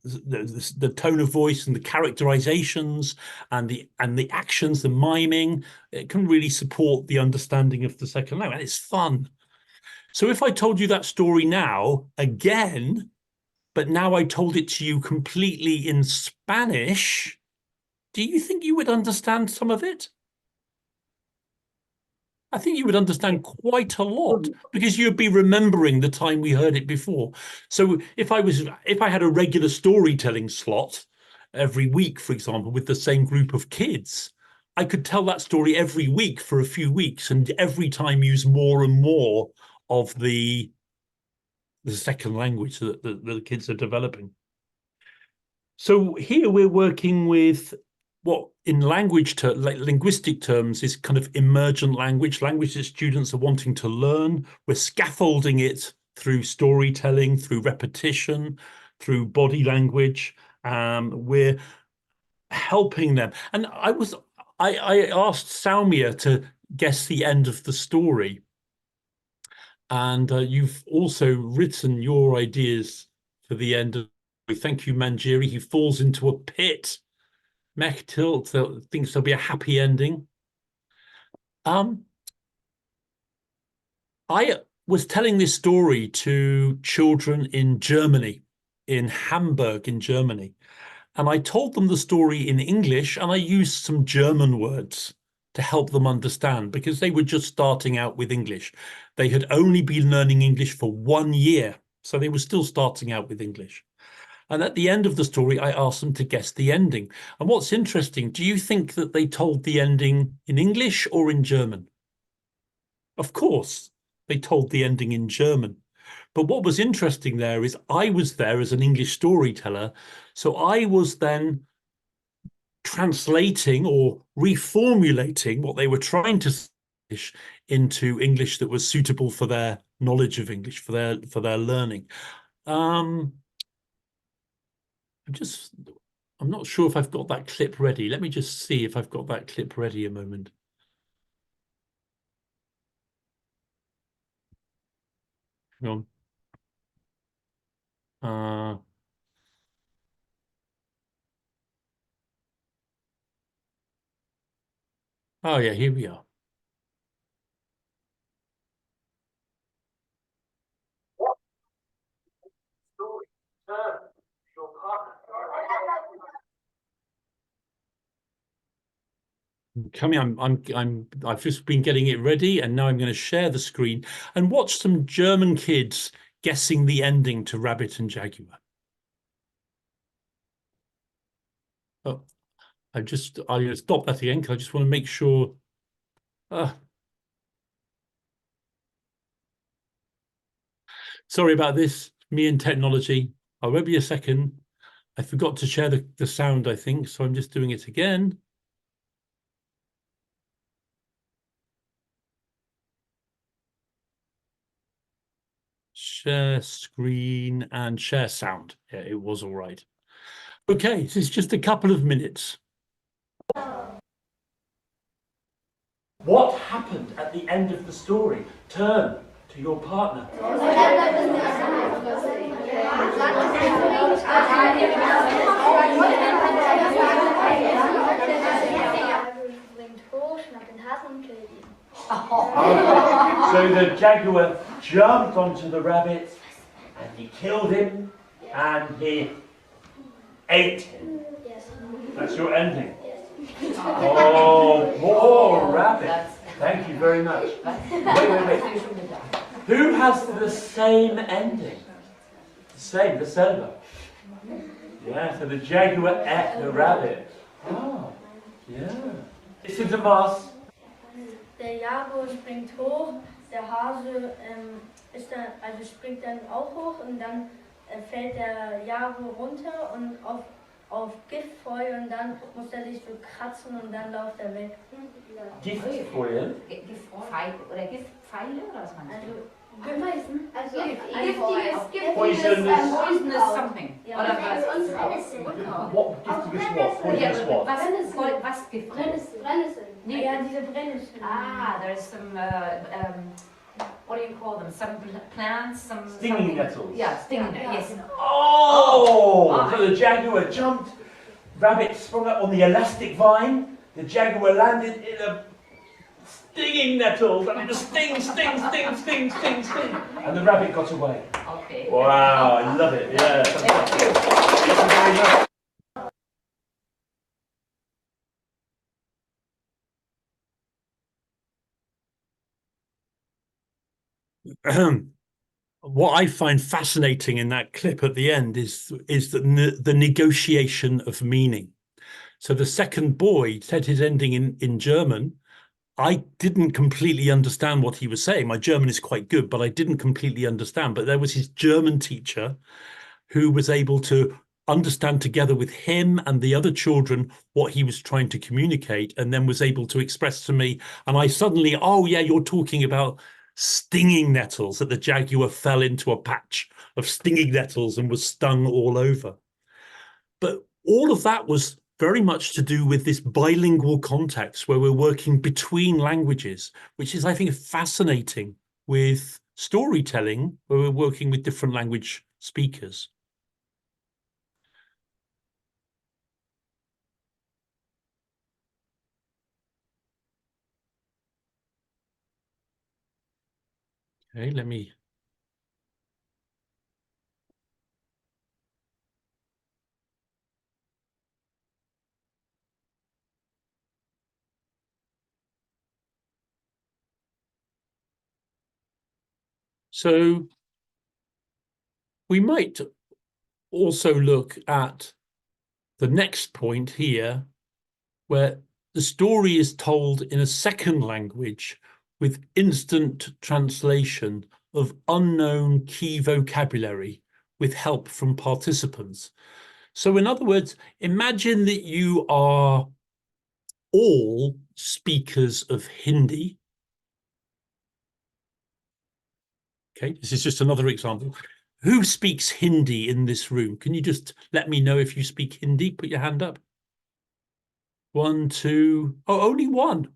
the tone of voice and the characterizations and the actions, the miming, it can really support the understanding of the second language. And it's fun. So if I told you that story now again, but now I told it to you completely in Spanish, do you think you would understand some of it? I think you would understand quite a lot because you'd be remembering the time we heard it before. So if I had a regular storytelling slot every week, for example, with the same group of kids, I could tell that story every week for a few weeks and every time use more and more of the second language that the kids are developing. So here we're working with what in linguistic terms is kind of emergent language that students are wanting to learn. We're scaffolding it through storytelling, through repetition, through body language. We're helping them. And I asked Salmia to guess the end of the story. And you've also written your ideas for the end of. Thank you, Manjiri. He falls into a pit. Mech Tilt thinks there'll be a happy ending. I was telling this story to children in Germany in Hamburg in Germany. And I told them the story in English, and I used some German words to help them understand, because they were just starting out with English. They had only been learning English for 1 year, so they were still starting out with English. And at the end of the story, I asked them to guess the ending. And what's interesting, do you think that they told the ending in English or in German? Of course, they told the ending in German. But what was interesting there is I was there as an English storyteller, so I was then translating or reformulating what they were trying to say into English that was suitable for their knowledge of English, for their learning. I'm not sure if I've got that clip ready. Let me just see if I've got that clip ready a moment. Hang on. Oh yeah, here we are. I've just been getting it ready, and now I'm going to share the screen and watch some German kids guessing the ending to Rabbit and Jaguar. Oh, I'm going to stop that again because I just want to make sure. Sorry about this, me and technology. I won't be a second. I forgot to share the sound, I think, so I'm just doing it again. Share screen and share sound. Yeah, it was all right. Okay, this is just a couple of minutes. What happened at the end of the story? Turn to your partner. So the jaguar jumped onto the rabbit and he killed him and he ate him. That's your ending. Oh, poor rabbit. Thank you very much. Wait. Who has the same ending? The selber. Yeah, so the jaguar ate the rabbit. Oh, yeah. Listen to Mars. Der Jaguar springt hoch, der Hase springt dann auch hoch und dann fällt der Jaguar runter und auf Giftfeuer und dann muss er sich so kratzen und dann läuft er weg. Giftfeuer? Giftpfeile oder Giftpfeile oder was meinst du? Poisonous something. What giftiges what? Was Gift? Brennnessel. Ja, diese Brennnessel. There's some, what do you call them? Some plants, some... Stinging nettles. Yeah, stinging nettles, yes. Oh! So the jaguar jumped, rabbit sprung up on the elastic vine, the jaguar landed in a stinging nettles, and it was sting, and the rabbit got away. Okay. Wow, I love it, yeah. Thank you very much. What I find fascinating in that clip at the end is the negotiation of meaning. So the second boy said his ending in German. I didn't completely understand what he was saying. My German is quite good, but I didn't completely understand. But there was his German teacher who was able to understand together with him and the other children what he was trying to communicate, and then was able to express to me. And I suddenly, oh yeah, you're talking about stinging nettles, that the jaguar fell into a patch of stinging nettles and was stung all over. But all of that was very much to do with this bilingual context where we're working between languages, which is, I think, fascinating with storytelling, where we're working with different language speakers. Okay, let me So we might also look at the next point here, where the story is told in a second language with instant translation of unknown key vocabulary with help from participants. So in other words, imagine that you are all speakers of Hindi. Okay, this is just another example. Who speaks Hindi in this room? Can you just let me know if you speak Hindi? Put your hand up. 1, 2. Oh, only one.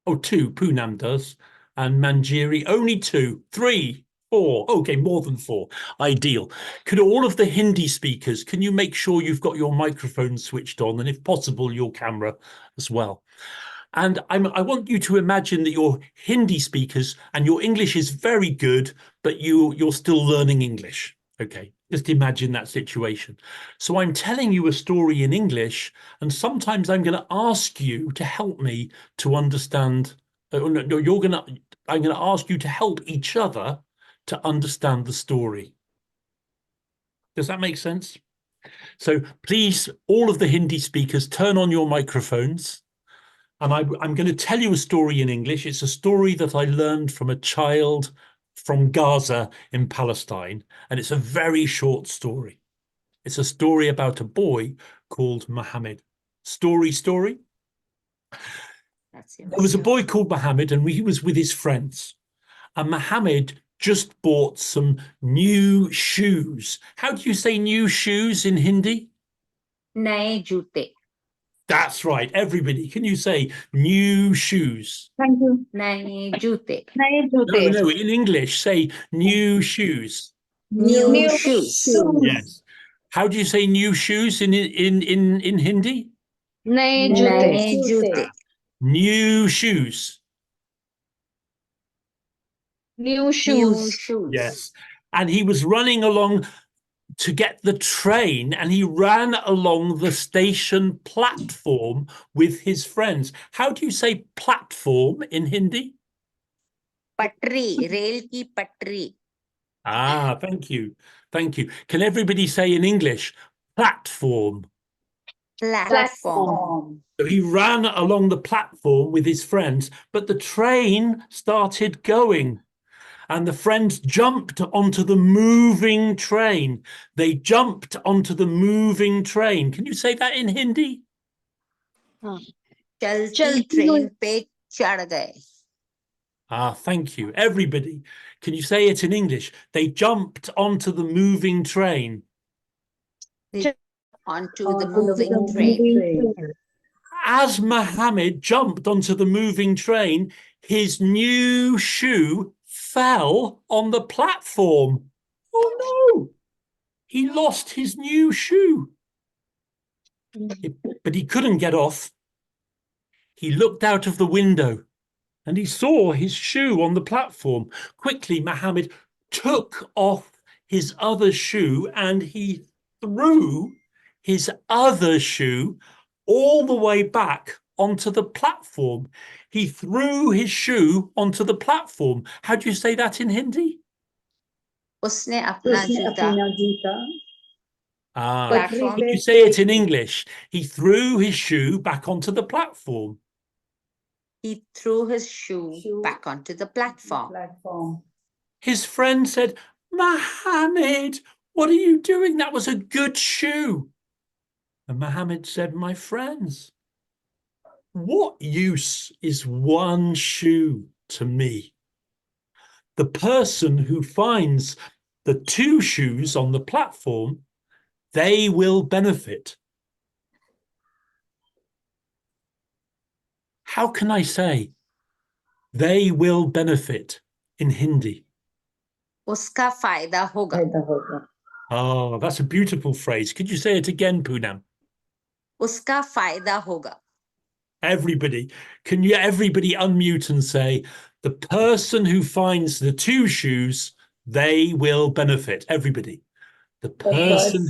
Oh, 2. Poonam does. And Manjiri, only 2. 3, 4. Okay, more than 4. Ideal. Could all of the Hindi speakers, can you make sure you've got your microphone switched on, and if possible, your camera as well? And I want you to imagine that you're Hindi speakers and your English is very good, but you're still learning English. Okay, just imagine that situation. So I'm telling you a story in English, and sometimes I'm going to ask you to help me to understand. I'm going to ask you to help each other to understand the story. Does that make sense? So please, all of the Hindi speakers, turn on your microphones. And I'm going to tell you a story in English. It's a story that I learned from a child from Gaza in Palestine. And it's a very short story. It's a story about a boy called Mohammed. Story. There was a boy called Mohammed, and he was with his friends. And Mohammed just bought some new shoes. How do you say new shoes in Hindi? Naye joote. That's right, everybody. Can you say new shoes? Thank you. Naye joote. No, in English, say new shoes. New shoes. Yes. How do you say new shoes in Hindi? Naye joote. New shoes. New shoes. Yes. And he was running along to get the train, and he ran along the station platform with his friends. How do you say platform in Hindi? Patri, rail ki patri. Ah, thank you. Thank you. Can everybody say in English, platform? Platform. So he ran along the platform with his friends, but the train started going. And the friends jumped onto the moving train. They jumped onto the moving train. Can you say that in Hindi? Chalti train pe chad gaye. Ah, thank you. Everybody, can you say it in English? They jumped onto the moving train. Onto the moving train. As Mohammed jumped onto the moving train, his new shoe fell on the platform. Oh no! He lost his new shoe. But he couldn't get off. He looked out of the window and he saw his shoe on the platform. Quickly, Mohammed took off his other shoe and he threw his other shoe all the way back onto the platform. He threw his shoe onto the platform. How do you say that in Hindi? Usne apna juta. Ah, can you say it in English? He threw his shoe back onto the platform. He threw his shoe back onto the platform. His friend said, Mohammed, what are you doing? That was a good shoe. And Mohammed said, my friends, what use is one shoe to me? The person who finds the 2 shoes on the platform, they will benefit. How can I say they will benefit in Hindi? Uska fayda hoga. Oh, that's a beautiful phrase. Could you say it again, Poonam? Uska fayda hoga. Everybody, can you everybody unmute and say, the person who finds the 2 shoes, they will benefit. Everybody. The person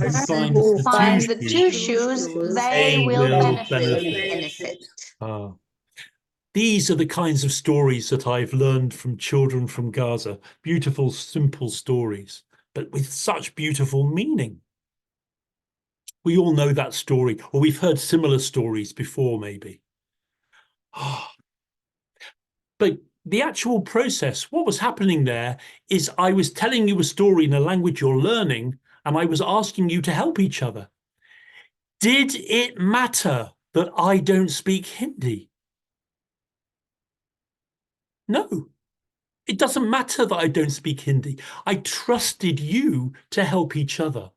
who finds the 2 shoes, they will benefit. Ah. These are the kinds of stories that I've learned from children from Gaza. Beautiful, simple stories, but with such beautiful meaning. We all know that story, or we've heard similar stories before, maybe. But the actual process, what was happening there is I was telling you a story in a language you're learning, and I was asking you to help each other. Did it matter that I don't speak Hindi? No, it doesn't matter that I don't speak Hindi. I trusted you to help each other.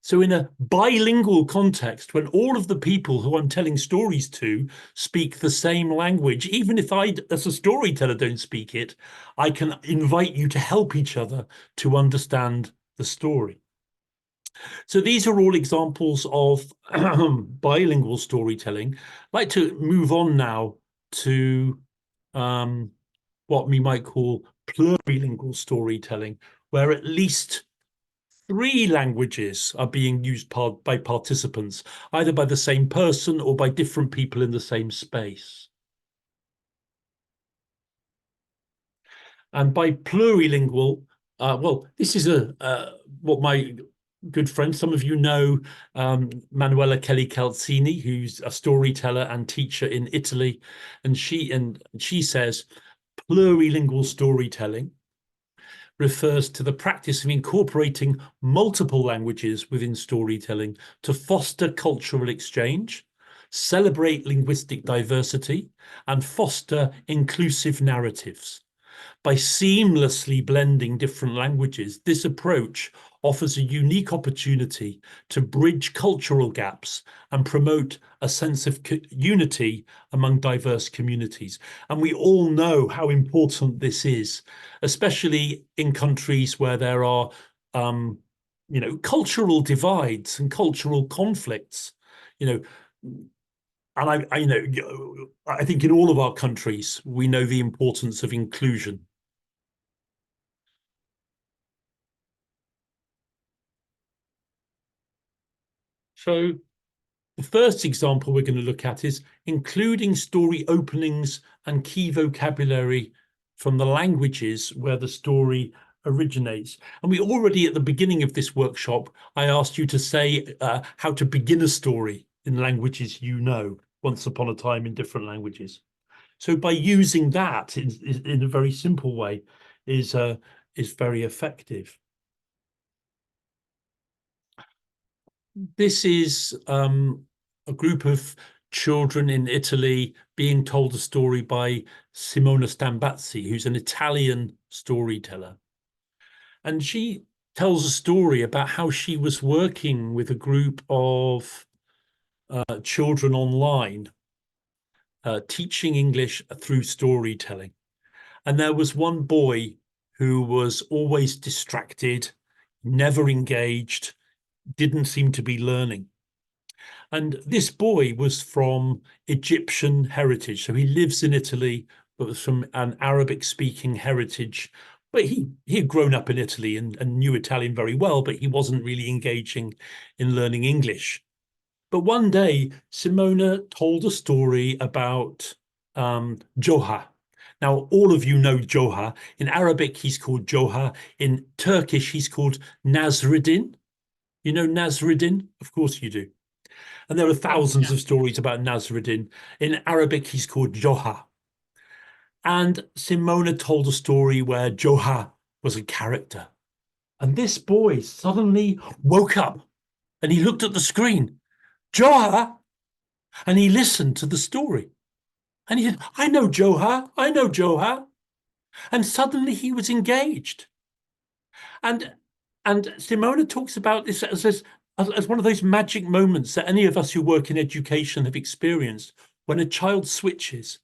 So in a bilingual context, when all of the people who I'm telling stories to speak the same language, even if I, as a storyteller, don't speak it, I can invite you to help each other to understand the story. So these are all examples of bilingual storytelling. I'd like to move on now to what we might call plurilingual storytelling, where at least 3 languages are being used by participants, either by the same person or by different people in the same space. And by plurilingual, well, this is what my good friend, some of you know, Manuela Kelly Calzini, who's a storyteller and teacher in Italy, and she says plurilingual storytelling refers to the practice of incorporating multiple languages within storytelling to foster cultural exchange, celebrate linguistic diversity, and foster inclusive narratives. By seamlessly blending different languages, this approach offers a unique opportunity to bridge cultural gaps and promote a sense of unity among diverse communities. And we all know how important this is, especially in countries where there are, cultural divides and cultural conflicts. And I think in all of our countries, we know the importance of inclusion. So the first example we're going to look at is including story openings and key vocabulary from the languages where the story originates. And we already at the beginning of this workshop, I asked you to say how to begin a story in languages you know, once upon a time in different languages. So by using that in a very simple way is very effective. This is a group of children in Italy being told a story by Simona Stambazzi, who's an Italian storyteller. And she tells a story about how she was working with a group of children online, teaching English through storytelling. And there was one boy who was always distracted, never engaged, didn't seem to be learning. And this boy was from Egyptian heritage. So he lives in Italy, but was from an Arabic-speaking heritage. But he had grown up in Italy and knew Italian very well, but he wasn't really engaging in learning English. But one day, Simona told a story about Joha. Now, all of you know Joha. In Arabic, he's called Joha. In Turkish, he's called Nasreddin. You know Nasreddin? Of course you do. And there are thousands of stories about Nasreddin. In Arabic, he's called Joha. And Simona told a story where Joha was a character. And this boy suddenly woke up and he looked at the screen. Joha! And he listened to the story. And he said, I know Joha, I know Joha. And suddenly he was engaged. And Simona talks about this as one of those magic moments that any of us who work in education have experienced when a child switches.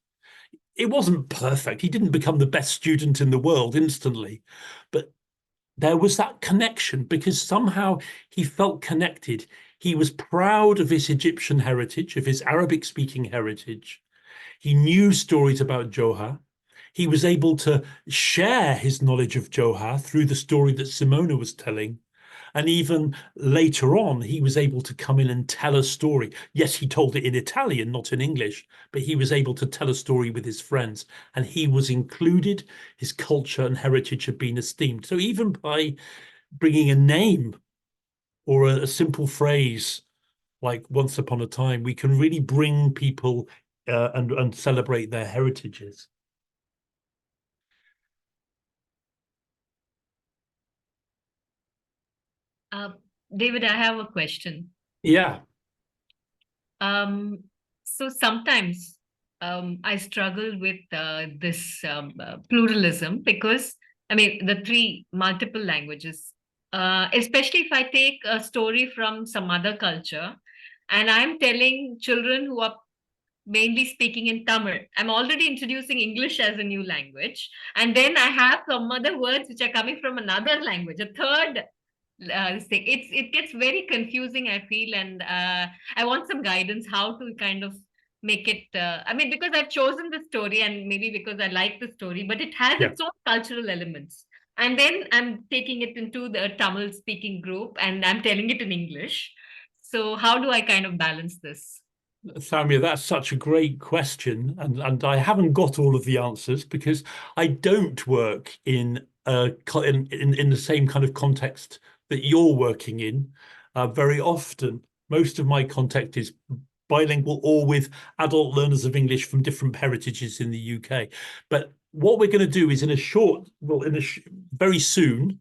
It wasn't perfect. He didn't become the best student in the world instantly, but there was that connection because somehow he felt connected. He was proud of his Egyptian heritage, of his Arabic-speaking heritage. He knew stories about Joha. He was able to share his knowledge of Joha through the story that Simona was telling. And even later on, he was able to come in and tell a story. Yes, he told it in Italian, not in English, but he was able to tell a story with his friends, and he was included. His culture and heritage had been esteemed. So even by bringing a name or a simple phrase like once upon a time, we can really bring people and celebrate their heritages. David, I have a question. Yeah. So sometimes I struggle with this pluralism because, I mean, the three multiple languages, especially if I take a story from some other culture and I'm telling children who are mainly speaking in Tamil, I'm already introducing English as a new language. And then I have some other words which are coming from another language, a third thing. It gets very confusing, I feel, and I want some guidance how to kind of make it. I mean, because I've chosen the story, and maybe because I like the story, but it has its own cultural elements. And then I'm taking it into the Tamil speaking group, and I'm telling it in English. So how do I kind of balance this? Samia, that's such a great question, and I haven't got all of the answers because I don't work in the same kind of context that you're working in very often. Most of my contact is bilingual or with adult learners of English from different heritages in the UK. But what we're going to do is very soon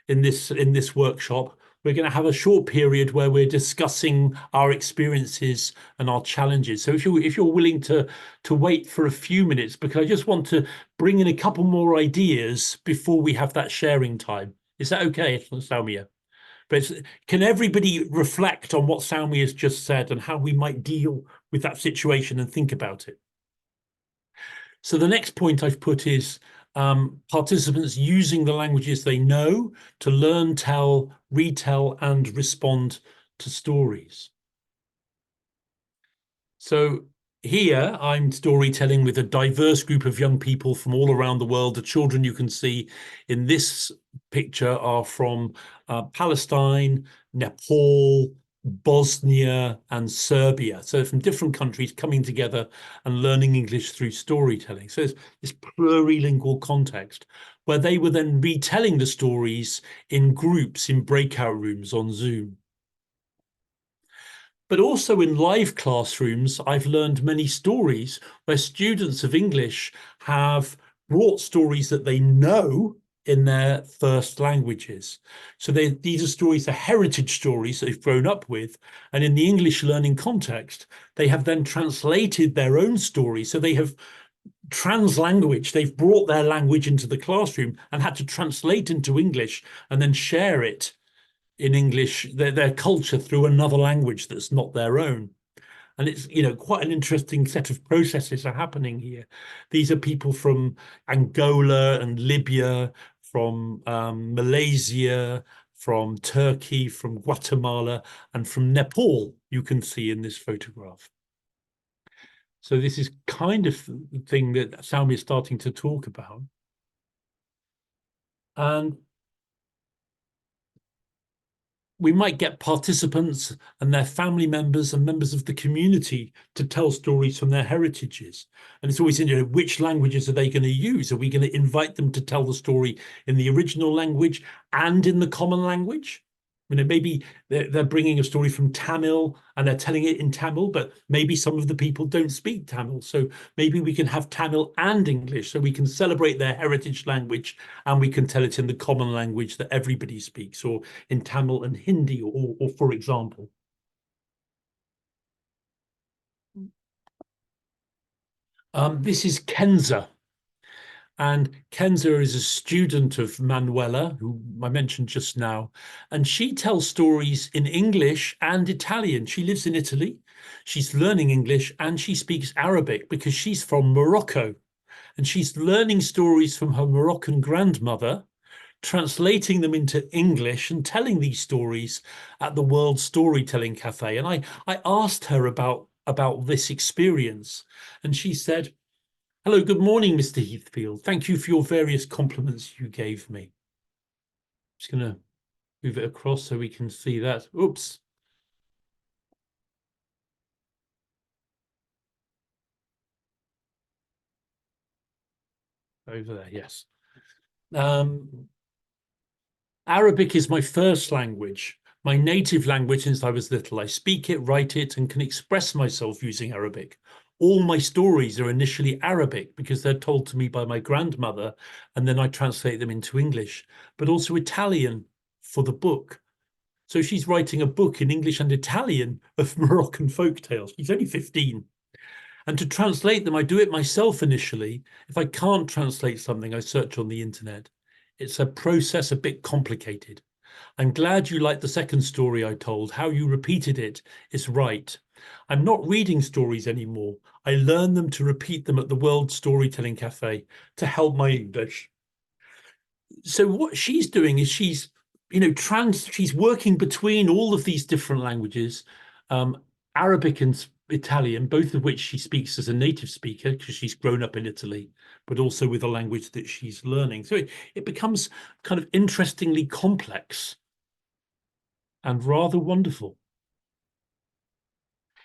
in this workshop, we're going to have a short period where we're discussing our experiences and our challenges. So if you're willing to wait for a few minutes, because I just want to bring in a couple more ideas before we have that sharing time. Is that okay, Saumya? But can everybody reflect on what Saumya has just said and how we might deal with that situation and think about it? So the next point I've put is participants using the languages they know to learn, tell, retell, and respond to stories. So here I'm storytelling with a diverse group of young people from all around the world. The children you can see in this picture are from Palestine, Nepal, Bosnia, and Serbia. So from different countries coming together and learning English through storytelling. So it's this plurilingual context where they were then retelling the stories in groups in breakout rooms on Zoom. But also in live classrooms, I've learned many stories where students of English have brought stories that they know in their first languages. So these are stories, the heritage stories they've grown up with. And in the English learning context, they have then translated their own stories. So they have translanguage. They've brought their language into the classroom and had to translate into English and then share it in English, their culture through another language that's not their own. And it's, quite an interesting set of processes are happening here. These are people from Angola and Libya, from Malaysia, from Turkey, from Guatemala, and from Nepal, you can see in this photograph. So this is kind of the thing that Saumya is starting to talk about. And we might get participants and their family members and members of the community to tell stories from their heritages. And it's always interesting, which languages are they going to use? Are we going to invite them to tell the story in the original language and in the common language? Maybe they're bringing a story from Tamil and they're telling it in Tamil, but maybe some of the people don't speak Tamil. So maybe we can have Tamil and English so we can celebrate their heritage language and we can tell it in the common language that everybody speaks, or in Tamil and Hindi, or for example. This is Kenza. And Kenza is a student of Manuela, who I mentioned just now, and she tells stories in English and Italian. She lives in Italy. She's learning English and she speaks Arabic because she's from Morocco. And she's learning stories from her Moroccan grandmother, translating them into English and telling these stories at the World Storytelling Cafe. And I asked her about this experience, and she said, "Hello, good morning, Mr. Heathfield. Thank you for your various compliments you gave me." I'm just going to move it across so we can see that. Oops. Over there, yes. Arabic is my first language, my native language since I was little. I speak it, write it, and can express myself using Arabic. All my stories are initially Arabic because they're told to me by my grandmother, and then I translate them into English, but also Italian for the book. So she's writing a book in English and Italian of Moroccan folk tales. She's only 15. And to translate them, I do it myself initially. If I can't translate something, I search on the internet. It's a process a bit complicated. I'm glad you liked the second story I told. How you repeated it is right. I'm not reading stories anymore. I learn them to repeat them at the World Storytelling Cafe to help my English. So what she's doing is she's working between all of these different languages, Arabic and Italian, both of which she speaks as a native speaker because she's grown up in Italy, but also with a language that she's learning. So it becomes kind of interestingly complex and rather wonderful.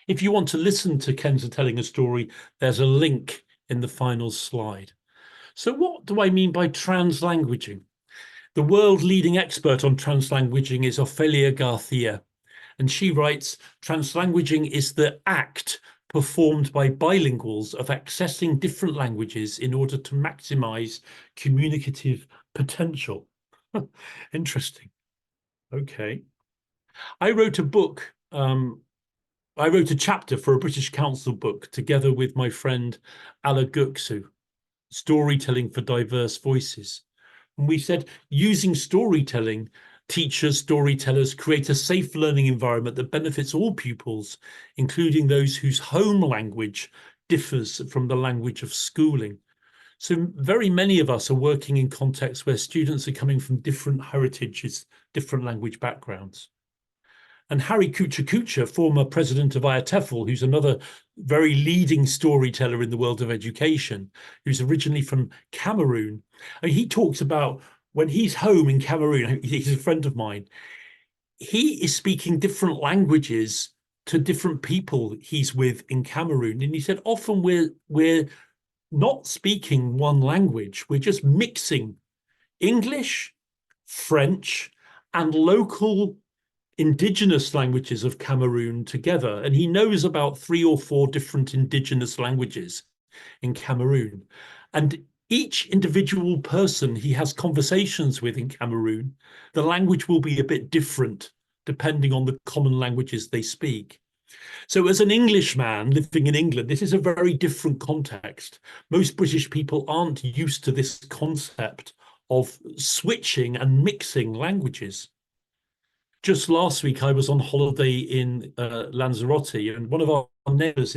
If you want to listen to Kenza telling a story, there's a link in the final slide. So what do I mean by translanguaging? The world leading expert on translanguaging is Ofelia Garcia, and she writes, translanguaging is the act performed by bilinguals of accessing different languages in order to maximize communicative potential. Interesting. Okay. I wrote a book. I wrote a chapter for a British Council book together with my friend Ala Guksu, Storytelling for Diverse Voices. And we said using storytelling, teachers, storytellers create a safe learning environment that benefits all pupils, including those whose home language differs from the language of schooling. So very many of us are working in contexts where students are coming from different heritages, different language backgrounds. And Harry Kucha, former president of IATEFL, who's another very leading storyteller in the world of education, who's originally from Cameroon, and he talks about when he's home in Cameroon, he's a friend of mine, he is speaking different languages to different people he's with in Cameroon. And he said, often we're not speaking one language, we're just mixing English, French, and local indigenous languages of Cameroon together. And he knows about 3 or 4 different indigenous languages in Cameroon. And each individual person he has conversations with in Cameroon, the language will be a bit different depending on the common languages they speak. So as an Englishman living in England, this is a very different context. Most British people aren't used to this concept of switching and mixing languages. Just last week, I was on holiday in Lanzarote, and one of our neighbours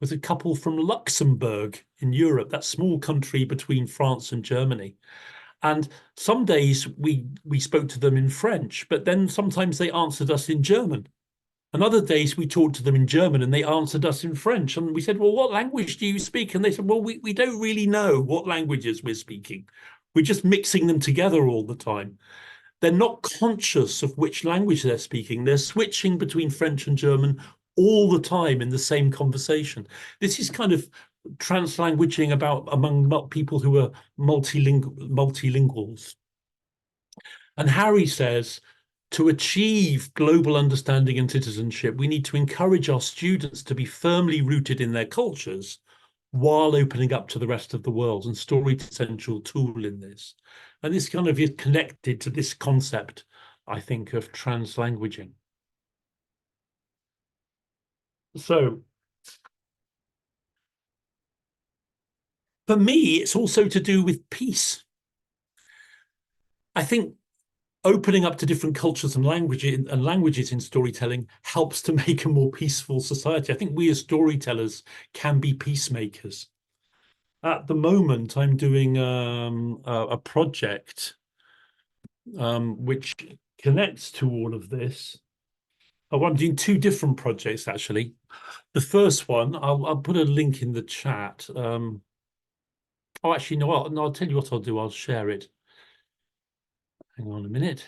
was a couple from Luxembourg in Europe, that small country between France and Germany. And some days we spoke to them in French, but then sometimes they answered us in German. And other days we talked to them in German and they answered us in French. And we said, well, what language do you speak? And they said, well, we don't really know what languages we're speaking. We're just mixing them together all the time. They're not conscious of which language they're speaking. They're switching between French and German all the time in the same conversation. This is kind of translanguaging among people who are multilinguals. And Harry says, to achieve global understanding and citizenship, we need to encourage our students to be firmly rooted in their cultures while opening up to the rest of the world, and story is an essential tool in this. And this kind of is connected to this concept, I think, of translanguaging. So for me, it's also to do with peace. I think opening up to different cultures and languages in storytelling helps to make a more peaceful society. I think we as storytellers can be peacemakers. At the moment, I'm doing a project which connects to all of this. Oh, I'm doing 2 different projects, actually. The first one, I'll put a link in the chat. Oh, actually, no, I'll tell you what I'll do. I'll share it. Hang on a minute.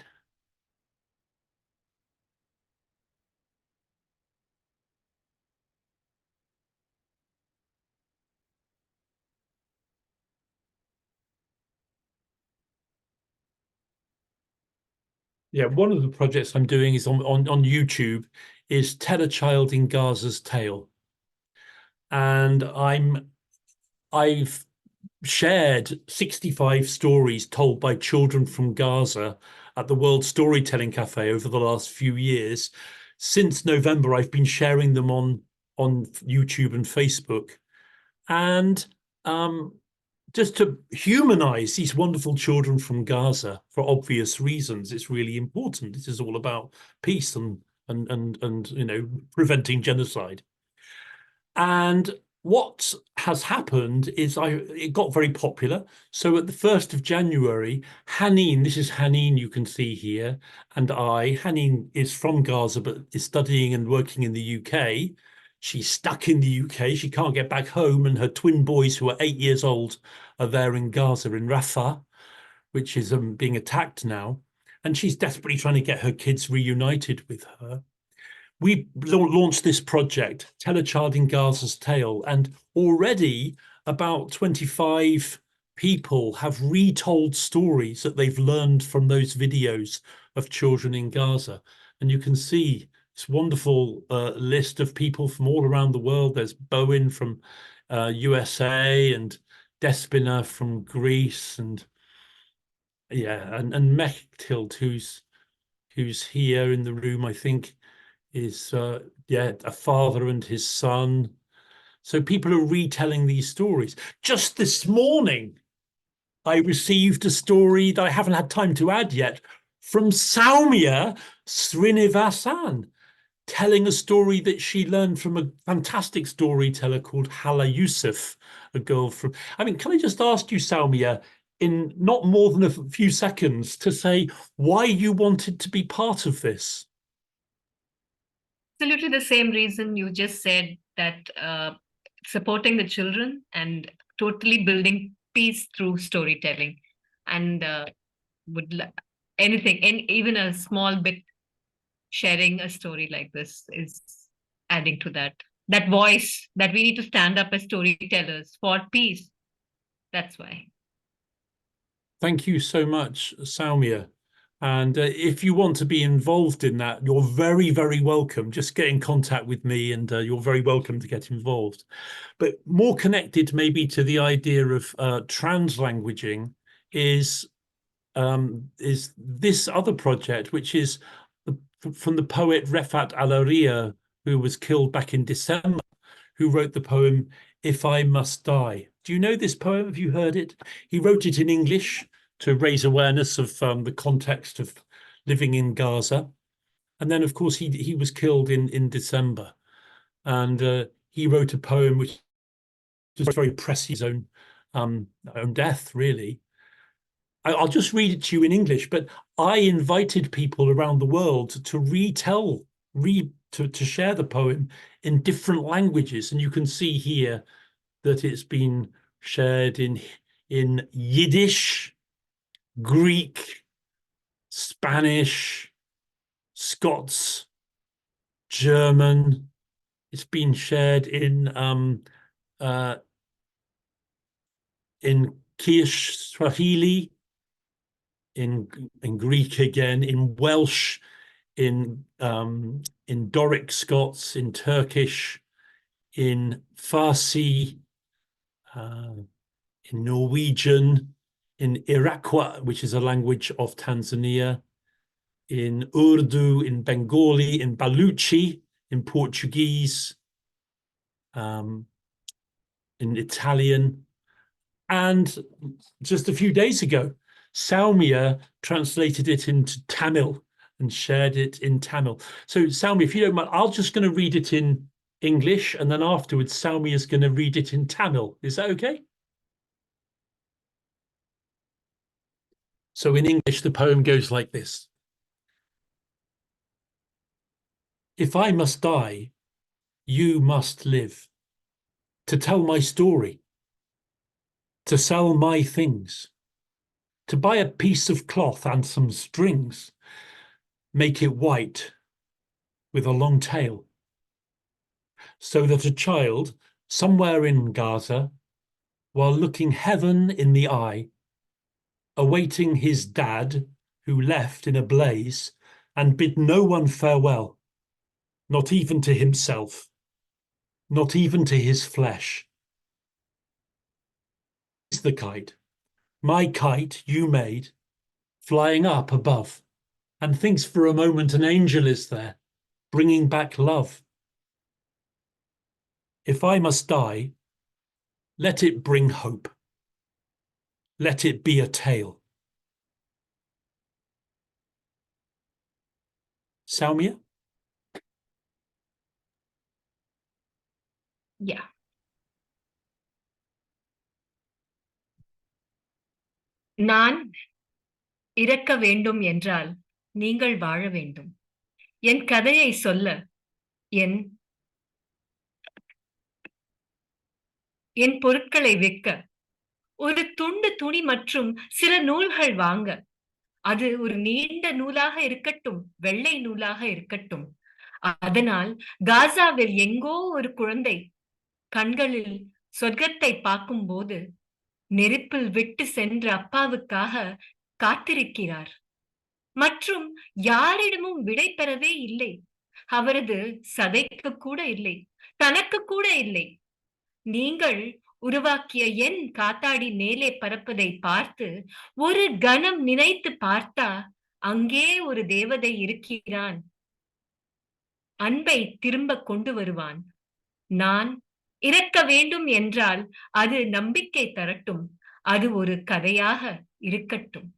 Yeah, one of the projects I'm doing is on YouTube is Tell a Child in Gaza's Tale. And I've shared 65 stories told by children from Gaza at the World Storytelling Cafe over the last few years. Since November, I've been sharing them on YouTube and Facebook. And just to humanize these wonderful children from Gaza for obvious reasons, it's really important. This is all about peace and you know, preventing genocide. And what has happened is it got very popular. So at the 1st of January, Haneen, this is Haneen you can see here, and Haneen is from Gaza but is studying and working in the UK. She's stuck in the UK. She can't get back home, and her twin boys, who are 8 years old, are there in Gaza, in Rafah, which is being attacked now. And she's desperately trying to get her kids reunited with her. We launched this project, Tell a Child in Gaza's Tale, and already about 25 people have retold stories that they've learned from those videos of children in Gaza. And you can see this wonderful list of people from all around the world. There's Bowen from USA, and Despina from Greece, and yeah, and Mechthild, who's here in the room, I think, is yeah, a father and his son. So people are retelling these stories. Just this morning, I received a story that I haven't had time to add yet from Saumya Srinivasan, telling a story that she learned from a fantastic storyteller called Hala Yusuf, a girl from... I mean, can I just ask you, Saumya, in not more than a few seconds, to say why you wanted to be part of this? Absolutely the same reason you just said, that supporting the children and totally building peace through storytelling, and anything, even a small bit, sharing a story like this is adding to that voice that we need to stand up as storytellers for peace. That's why. Thank you so much, Saumya. And if you want to be involved in that, you're very, very welcome. Just get in contact with me, and you're very welcome to get involved. But more connected maybe to the idea of translanguaging is this other project, which is from the poet Refat Alaria, who was killed back in December, who wrote the poem If I Must Die. Do you know this poem? Have you heard it? He wrote it in English to raise awareness of the context of living in Gaza. And then, of course, he was killed in December. And he wrote a poem which was very pressing his own death, really. I'll just read it to you in English, but I invited people around the world to to share the poem in different languages. And you can see here that it's been shared in Yiddish, Greek, Spanish, Scots, German. It's been shared in Kiesh Swahili, in Greek again, in Welsh, in Doric Scots, in Turkish, in Farsi, in Norwegian, in Iroquois, which is a language of Tanzania, in Urdu, in Bengali, in Baluchi, in Portuguese, in Italian. And just a few days ago, Saumya translated it into Tamil and shared it in Tamil. So Saumya, if you don't mind, I'm just going to read it in English, and then afterwards Saumya is going to read it in Tamil. Is that okay? So in English, the poem goes like this. If I must die, you must live. To tell my story. To sell my things. To buy a piece of cloth and some strings. Make it white with a long tail. So that a child somewhere in Gaza, while looking heaven in the eye, awaiting his dad who left in a blaze and bid no one farewell, not even to himself, not even to his flesh. Is the kite, my kite you made, flying up above, and thinks for a moment an angel is there, bringing back love. If I must die, let it bring hope. Let it be a tale. Saumya? Yeah. நான் இறக்க வேண்டும் என்றால் நீங்கள் வாழ வேண்டும். என் கதையை சொல்ல என் பொருட்களை விற்க, ஒரு துண்டு துணி மற்றும் சில நூல்கள் வாங்க, அது ஒரு நீண்ட நூலாக இருக்கட்டும், வெள்ளை நூலாக இருக்கட்டும். அதனால் காசாவில் எங்கோ ஒரு குழந்தை கண்களில் சொர்க்கத்தை பார்க்கும்போது நெருப்பில் விட்டு சென்ற அப்பாவுக்காக காத்திருக்கிறார் மற்றும் யாரிடமும் விடை பெறவே இல்லை. அவரது சதைக்கு கூட இல்லை, தனக்கு கூட இல்லை. நீங்கள் உருவாக்கிய என் காத்தாடி மேலே பறப்பதை பார்த்து ஒரு கணம் நினைத்து பார்த்தா அங்கே ஒரு தேவதை இருக்கிறான். அன்பை திரும்ப கொண்டு வருவான். நான் இறக்க வேண்டும் என்றால் அது நம்பிக்கை தரட்டும், அது ஒரு கதையாக இருக்கட்டும்.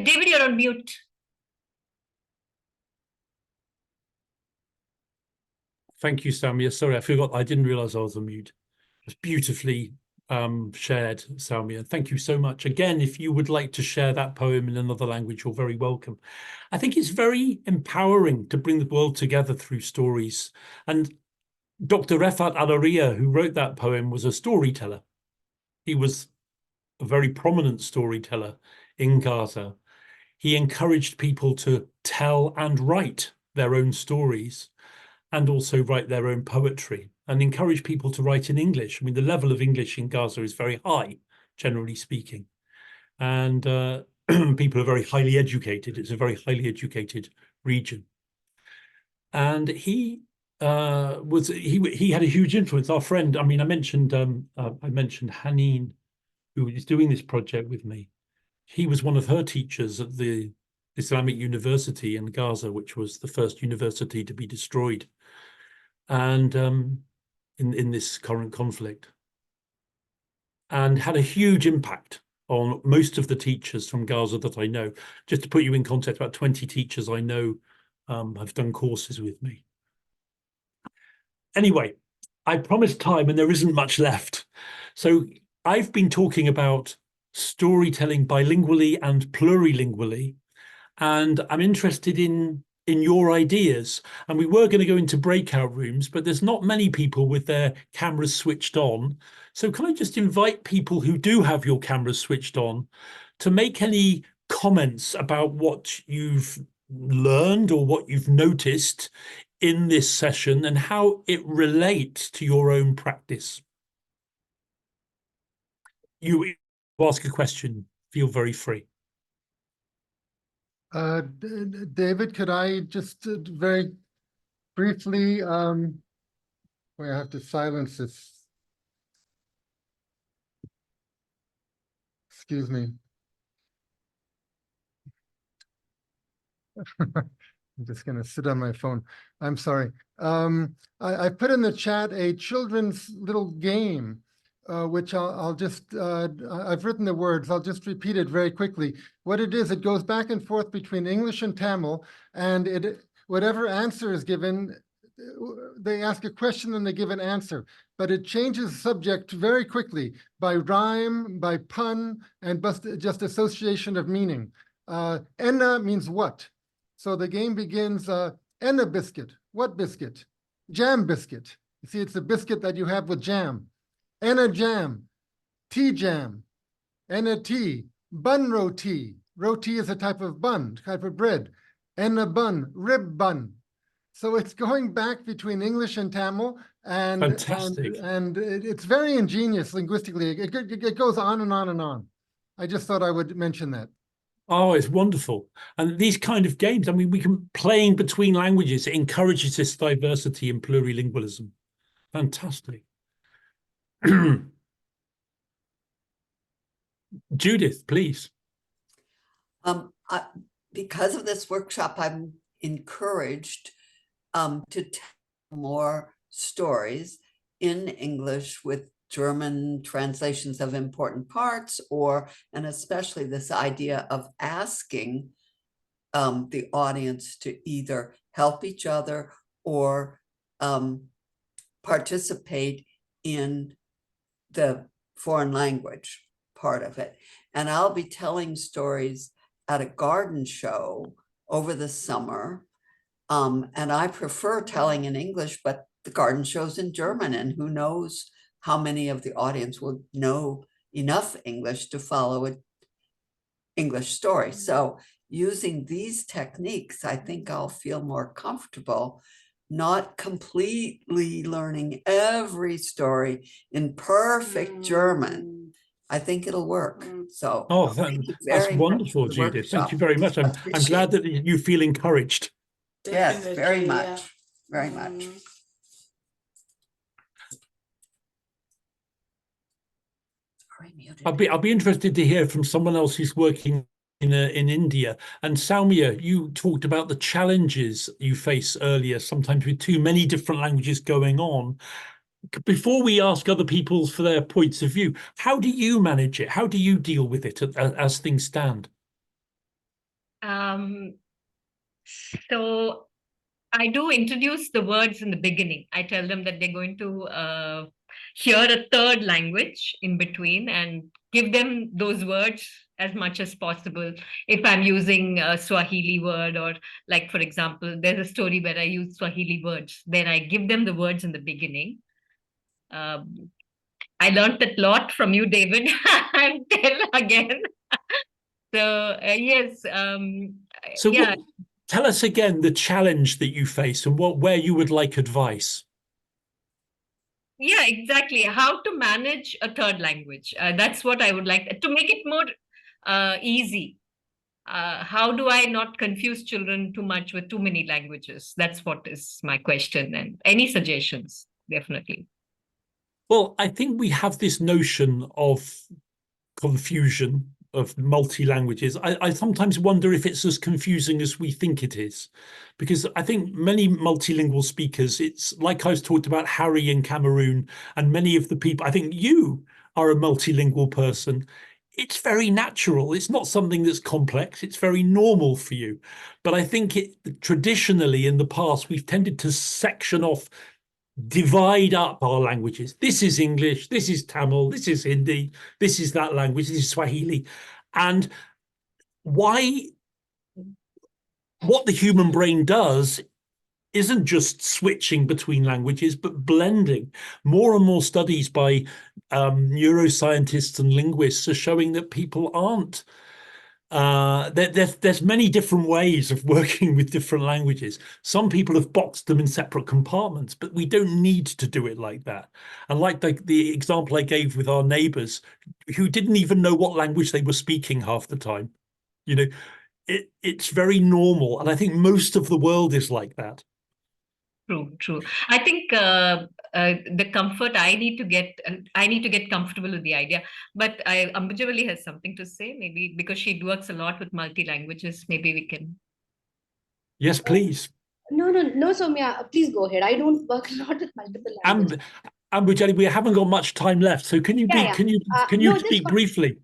David, you're on mute. Thank you, Saumya. Sorry, I forgot. I didn't realize I was on mute. It's beautifully shared, Saumya. Thank you so much. Again, if you would like to share that poem in another language, you're very welcome. I think it's very empowering to bring the world together through stories. And Dr. Refat Alaria, who wrote that poem, was a storyteller. He was a very prominent storyteller in Gaza. He encouraged people to tell and write their own stories and also write their own poetry, and encourage people to write in English. I mean, the level of English in Gaza is very high, generally speaking. And people are very highly educated. It's a very highly educated region. And he had a huge influence. Our friend, I mean, I mentioned Haneen, who is doing this project with me. He was one of her teachers at the Islamic University in Gaza, which was the first university to be destroyed, and in this current conflict, and had a huge impact on most of the teachers from Gaza that I know. Just to put you in context, about 20 teachers I know have done courses with me. Anyway, I promised time and there isn't much left. So I've been talking about storytelling bilingually and plurilingually, and I'm interested in your ideas. And we were going to go into breakout rooms, but there's not many people with their cameras switched on. So can I just invite people who do have your cameras switched on to make any comments about what you've learned or what you've noticed in this session and how it relates to your own practice? You ask a question, feel very free. David, could I just very briefly, I have to silence this. Excuse me. I'm just going to sit on my phone. I'm sorry. I put in the chat a children's little game, which I'll just, I've written the words, I'll just repeat it very quickly. What it is, it goes back and forth between English and Tamil, and whatever answer is given, they ask a question and they give an answer, but it changes subject very quickly by rhyme, by pun, and just association of meaning. Enna means what? So the game begins, enna biscuit, what biscuit? Jam biscuit. You see, it's a biscuit that you have with jam. Enna jam, tea jam, enna tea, bun roti. Roti is a type of bun, type of bread. Enna bun, rib bun. So it's going back between English and Tamil, And Fantastic. and it's very ingenious linguistically. It goes on and on and on. I just thought I would mention that. Oh, it's wonderful. And these kind of games, I mean, we can playing between languages, it encourages this diversity and plurilingualism. Fantastic. Judith, please. Because of this workshop, I'm encouraged to tell more stories in English with German translations of important parts, and especially this idea of asking the audience to either help each other or participate in the foreign language part of it. And I'll be telling stories at a garden show over the summer. And I prefer telling in English, but the garden show's in German, and who knows how many of the audience will know enough English to follow an English story. So using these techniques, I think I'll feel more comfortable not completely learning every story in perfect German. I think it'll work. So that's wonderful, Judith. Thank you very much. I'm glad that you feel encouraged. Yes, very much. Very much. I'll be interested to hear from someone else who's working in India. And Soumya, you talked about the challenges you face earlier, sometimes with too many different languages going on. Before we ask other people for their points of view, how do you manage it? How do you deal with it as things stand? So I do introduce the words in the beginning. I tell them that they're going to hear a third language in between and give them those words as much as possible. If I'm using a Swahili word, or like, for example, there's a story where I use Swahili words, then I give them the words in the beginning. I learned that lot from you, David. I'll tell again. So yes. Yeah. Tell us again the challenge that you face and where you would like advice. Yeah, exactly. How to manage a third language. That's what I would like to make it more easy. How do I not confuse children too much with too many languages? That's what is my question. And any suggestions, definitely. Well, I think we have this notion of confusion of multi-languages. I sometimes wonder if it's as confusing as we think it is, because I think many multilingual speakers, it's like I was talked about Harry in Cameroon, and many of the people, I think you are a multilingual person. It's very natural. It's not something that's complex. It's very normal for you. But I think traditionally in the past, we've tended to section off, divide up our languages. This is English, this is Tamil, this is Hindi, this is that language, this is Swahili. And what the human brain does isn't just switching between languages, but blending. More and more studies by neuroscientists and linguists are showing that people aren't. There's many different ways of working with different languages. Some people have boxed them in separate compartments, but we don't need to do it like that. And like the example I gave with our neighbors who didn't even know what language they were speaking half the time, it's very normal. And I think most of the world is like that. True. I think the comfort I need to get comfortable with the idea. But Ambujavali has something to say, maybe because she works a lot with multi-languages. Maybe we can. Yes, please. No, Soumya, please go ahead. I don't work a lot with multiple languages. Ambujali, we haven't got much time left, so can you speak briefly?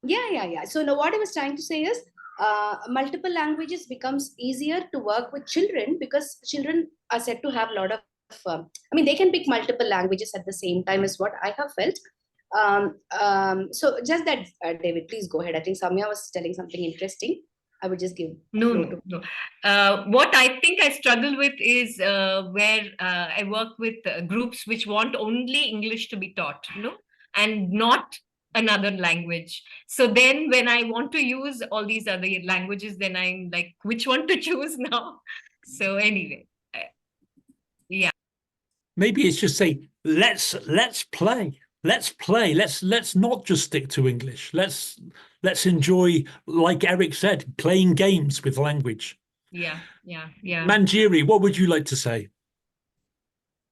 Yeah. So now what I was trying to say is, multiple languages becomes easier to work with children because children are said to have a lot of they can pick multiple languages at the same time, is what I have felt. So just that, David, please go ahead. I think Soumya was telling something interesting. I would just give no. What I think I struggle with is where I work with groups which want only English to be taught, and not another language. So then when I want to use all these other languages, then I'm like, which one to choose now? So anyway, yeah. maybe it's just saying, let's play. Let's play. Let's not just stick to English. Let's enjoy, like Eric said, playing games with language. Yeah, yeah, yeah. Manjiri, what would you like to say?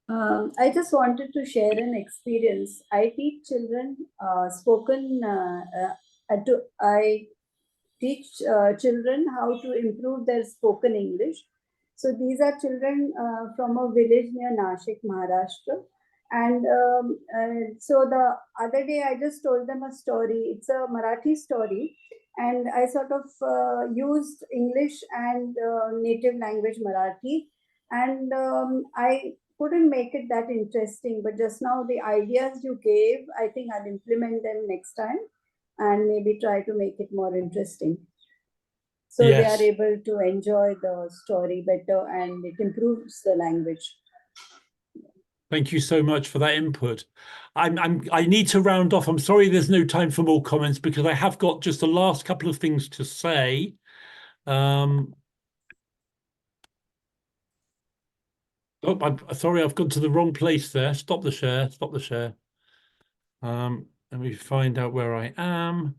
I just wanted to share an experience. I teach children I teach children how to improve their spoken English. So these are children from a village near Nashik, Maharashtra. And so the other day I just told them a story. It's a Marathi story. And I sort of used English and native language Marathi. And I couldn't make it that interesting, but just now the ideas you gave, I think I'll implement them next time and maybe try to make it more interesting. So Yes. they are able to enjoy the story better and it improves the language. Thank you so much for that input. I need to round off. I'm sorry there's no time for more comments because I have got just the last couple of things to say. Oh, I'm sorry, I've gone to the wrong place there. Stop the share, stop the share. Let me find out where I am.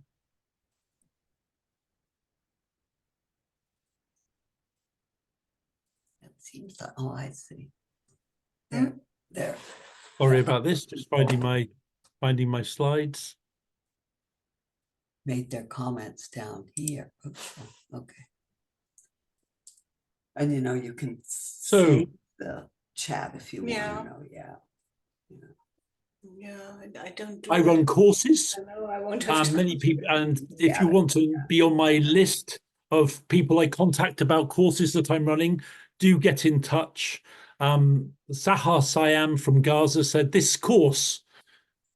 It seems that, oh, I see. There. Sorry about this, just finding my slides. Made their comments down here. Oops, okay. And you know, you can save the chat if you want to know. I don't do I run courses. I know I won't have many people, and if you want to be on my list of people I contact about courses that I'm running, do get in touch. Sahar Siam from Gaza said this course,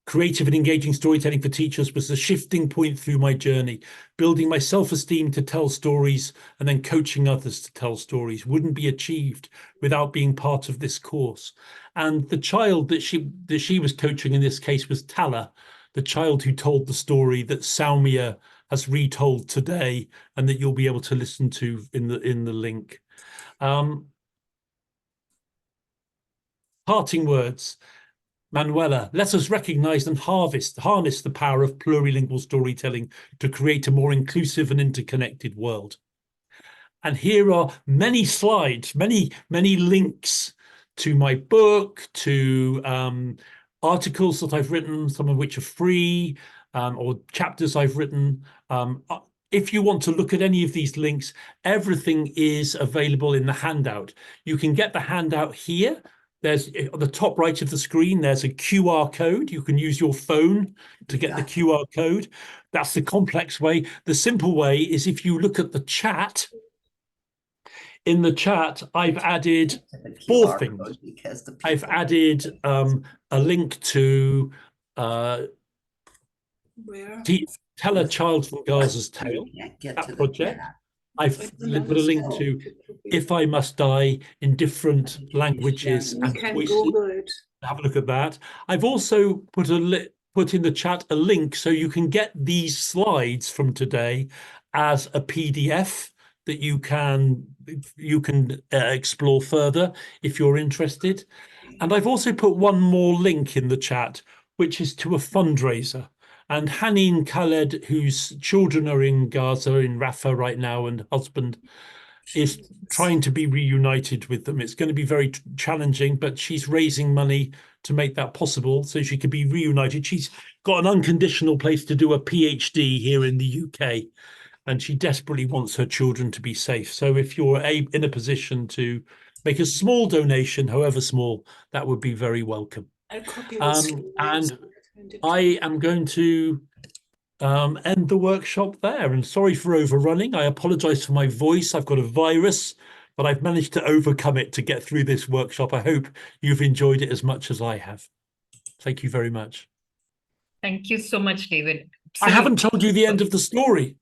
Creative and Engaging Storytelling for Teachers, was the shifting point through my journey, building my self-esteem to tell stories and then coaching others to tell stories wouldn't be achieved without being part of this course. And the child that she was coaching in this case was Tala, the child who told the story that Saumya has retold today and that you'll be able to listen to in the link. Parting words. Manuela, let us recognize and harness the power of plurilingual storytelling to create a more inclusive and interconnected world. And here are many slides, many links to my book, to articles that I've written, some of which are free, or chapters I've written. If you want to look at any of these links, everything is available in the handout. You can get the handout here. There's on the top right of the screen, there's a QR code. You can use your phone to get the QR code. That's the complex way. The simple way is if you look at the chat. In the chat, I've added 4 things. I've added a link to Tell a Child from Gaza's Tale, that project. I've put a link to If I Must Die in Different Languages and Voices. Have a look at that. I've also put in the chat a link so you can get these slides from today as a PDF that you can explore further if you're interested. And I've also put one more link in the chat, which is to a fundraiser. And Haneen Khaled, whose children are in Gaza, in Rafah right now, and husband is trying to be reunited with them. It's going to be very challenging, but she's raising money to make that possible so she can be reunited. She's got an unconditional place to do a PhD here in the UK, and she desperately wants her children to be safe. So if you're in a position to make a small donation, however small, that would be very welcome. And I am going to end the workshop there. And sorry for overrunning. I apologize for my voice. I've got a virus, but I've managed to overcome it to get through this workshop. I hope you've enjoyed it as much as I have. Thank you very much. Thank you so much, David. I haven't told you the end of the story.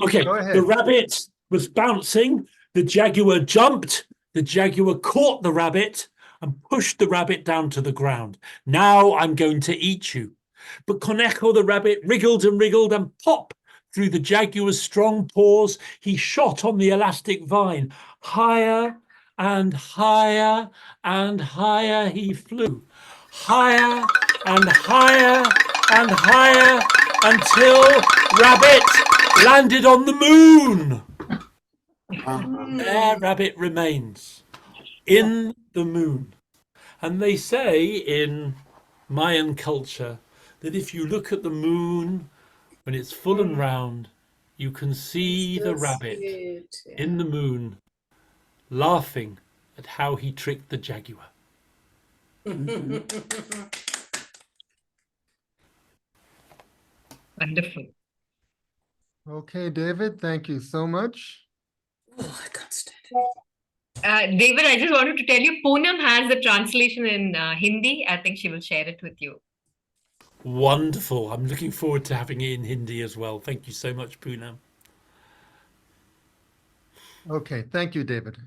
Okay, the rabbit was bouncing. The jaguar jumped. The jaguar caught the rabbit and pushed the rabbit down to the ground. Now I'm going to eat you. But Conejo the rabbit wriggled and pop! Through the jaguar's strong paws, he shot on the elastic vine, higher and higher and higher he flew. Higher and higher and higher until Rabbit landed on the moon. There Rabbit remains in the moon. And they say in Mayan culture that if you look at the moon when it's full and round, you can see the rabbit in the moon laughing at how he tricked the jaguar. Wonderful. Okay, David, thank you so much. Oh, I can't stand it. David, I just wanted to tell you, Poonam has the translation in Hindi. I think she will share it with you. Wonderful. I'm looking forward to having it in Hindi as well. Thank you so much, Poonam. Okay, thank you, David.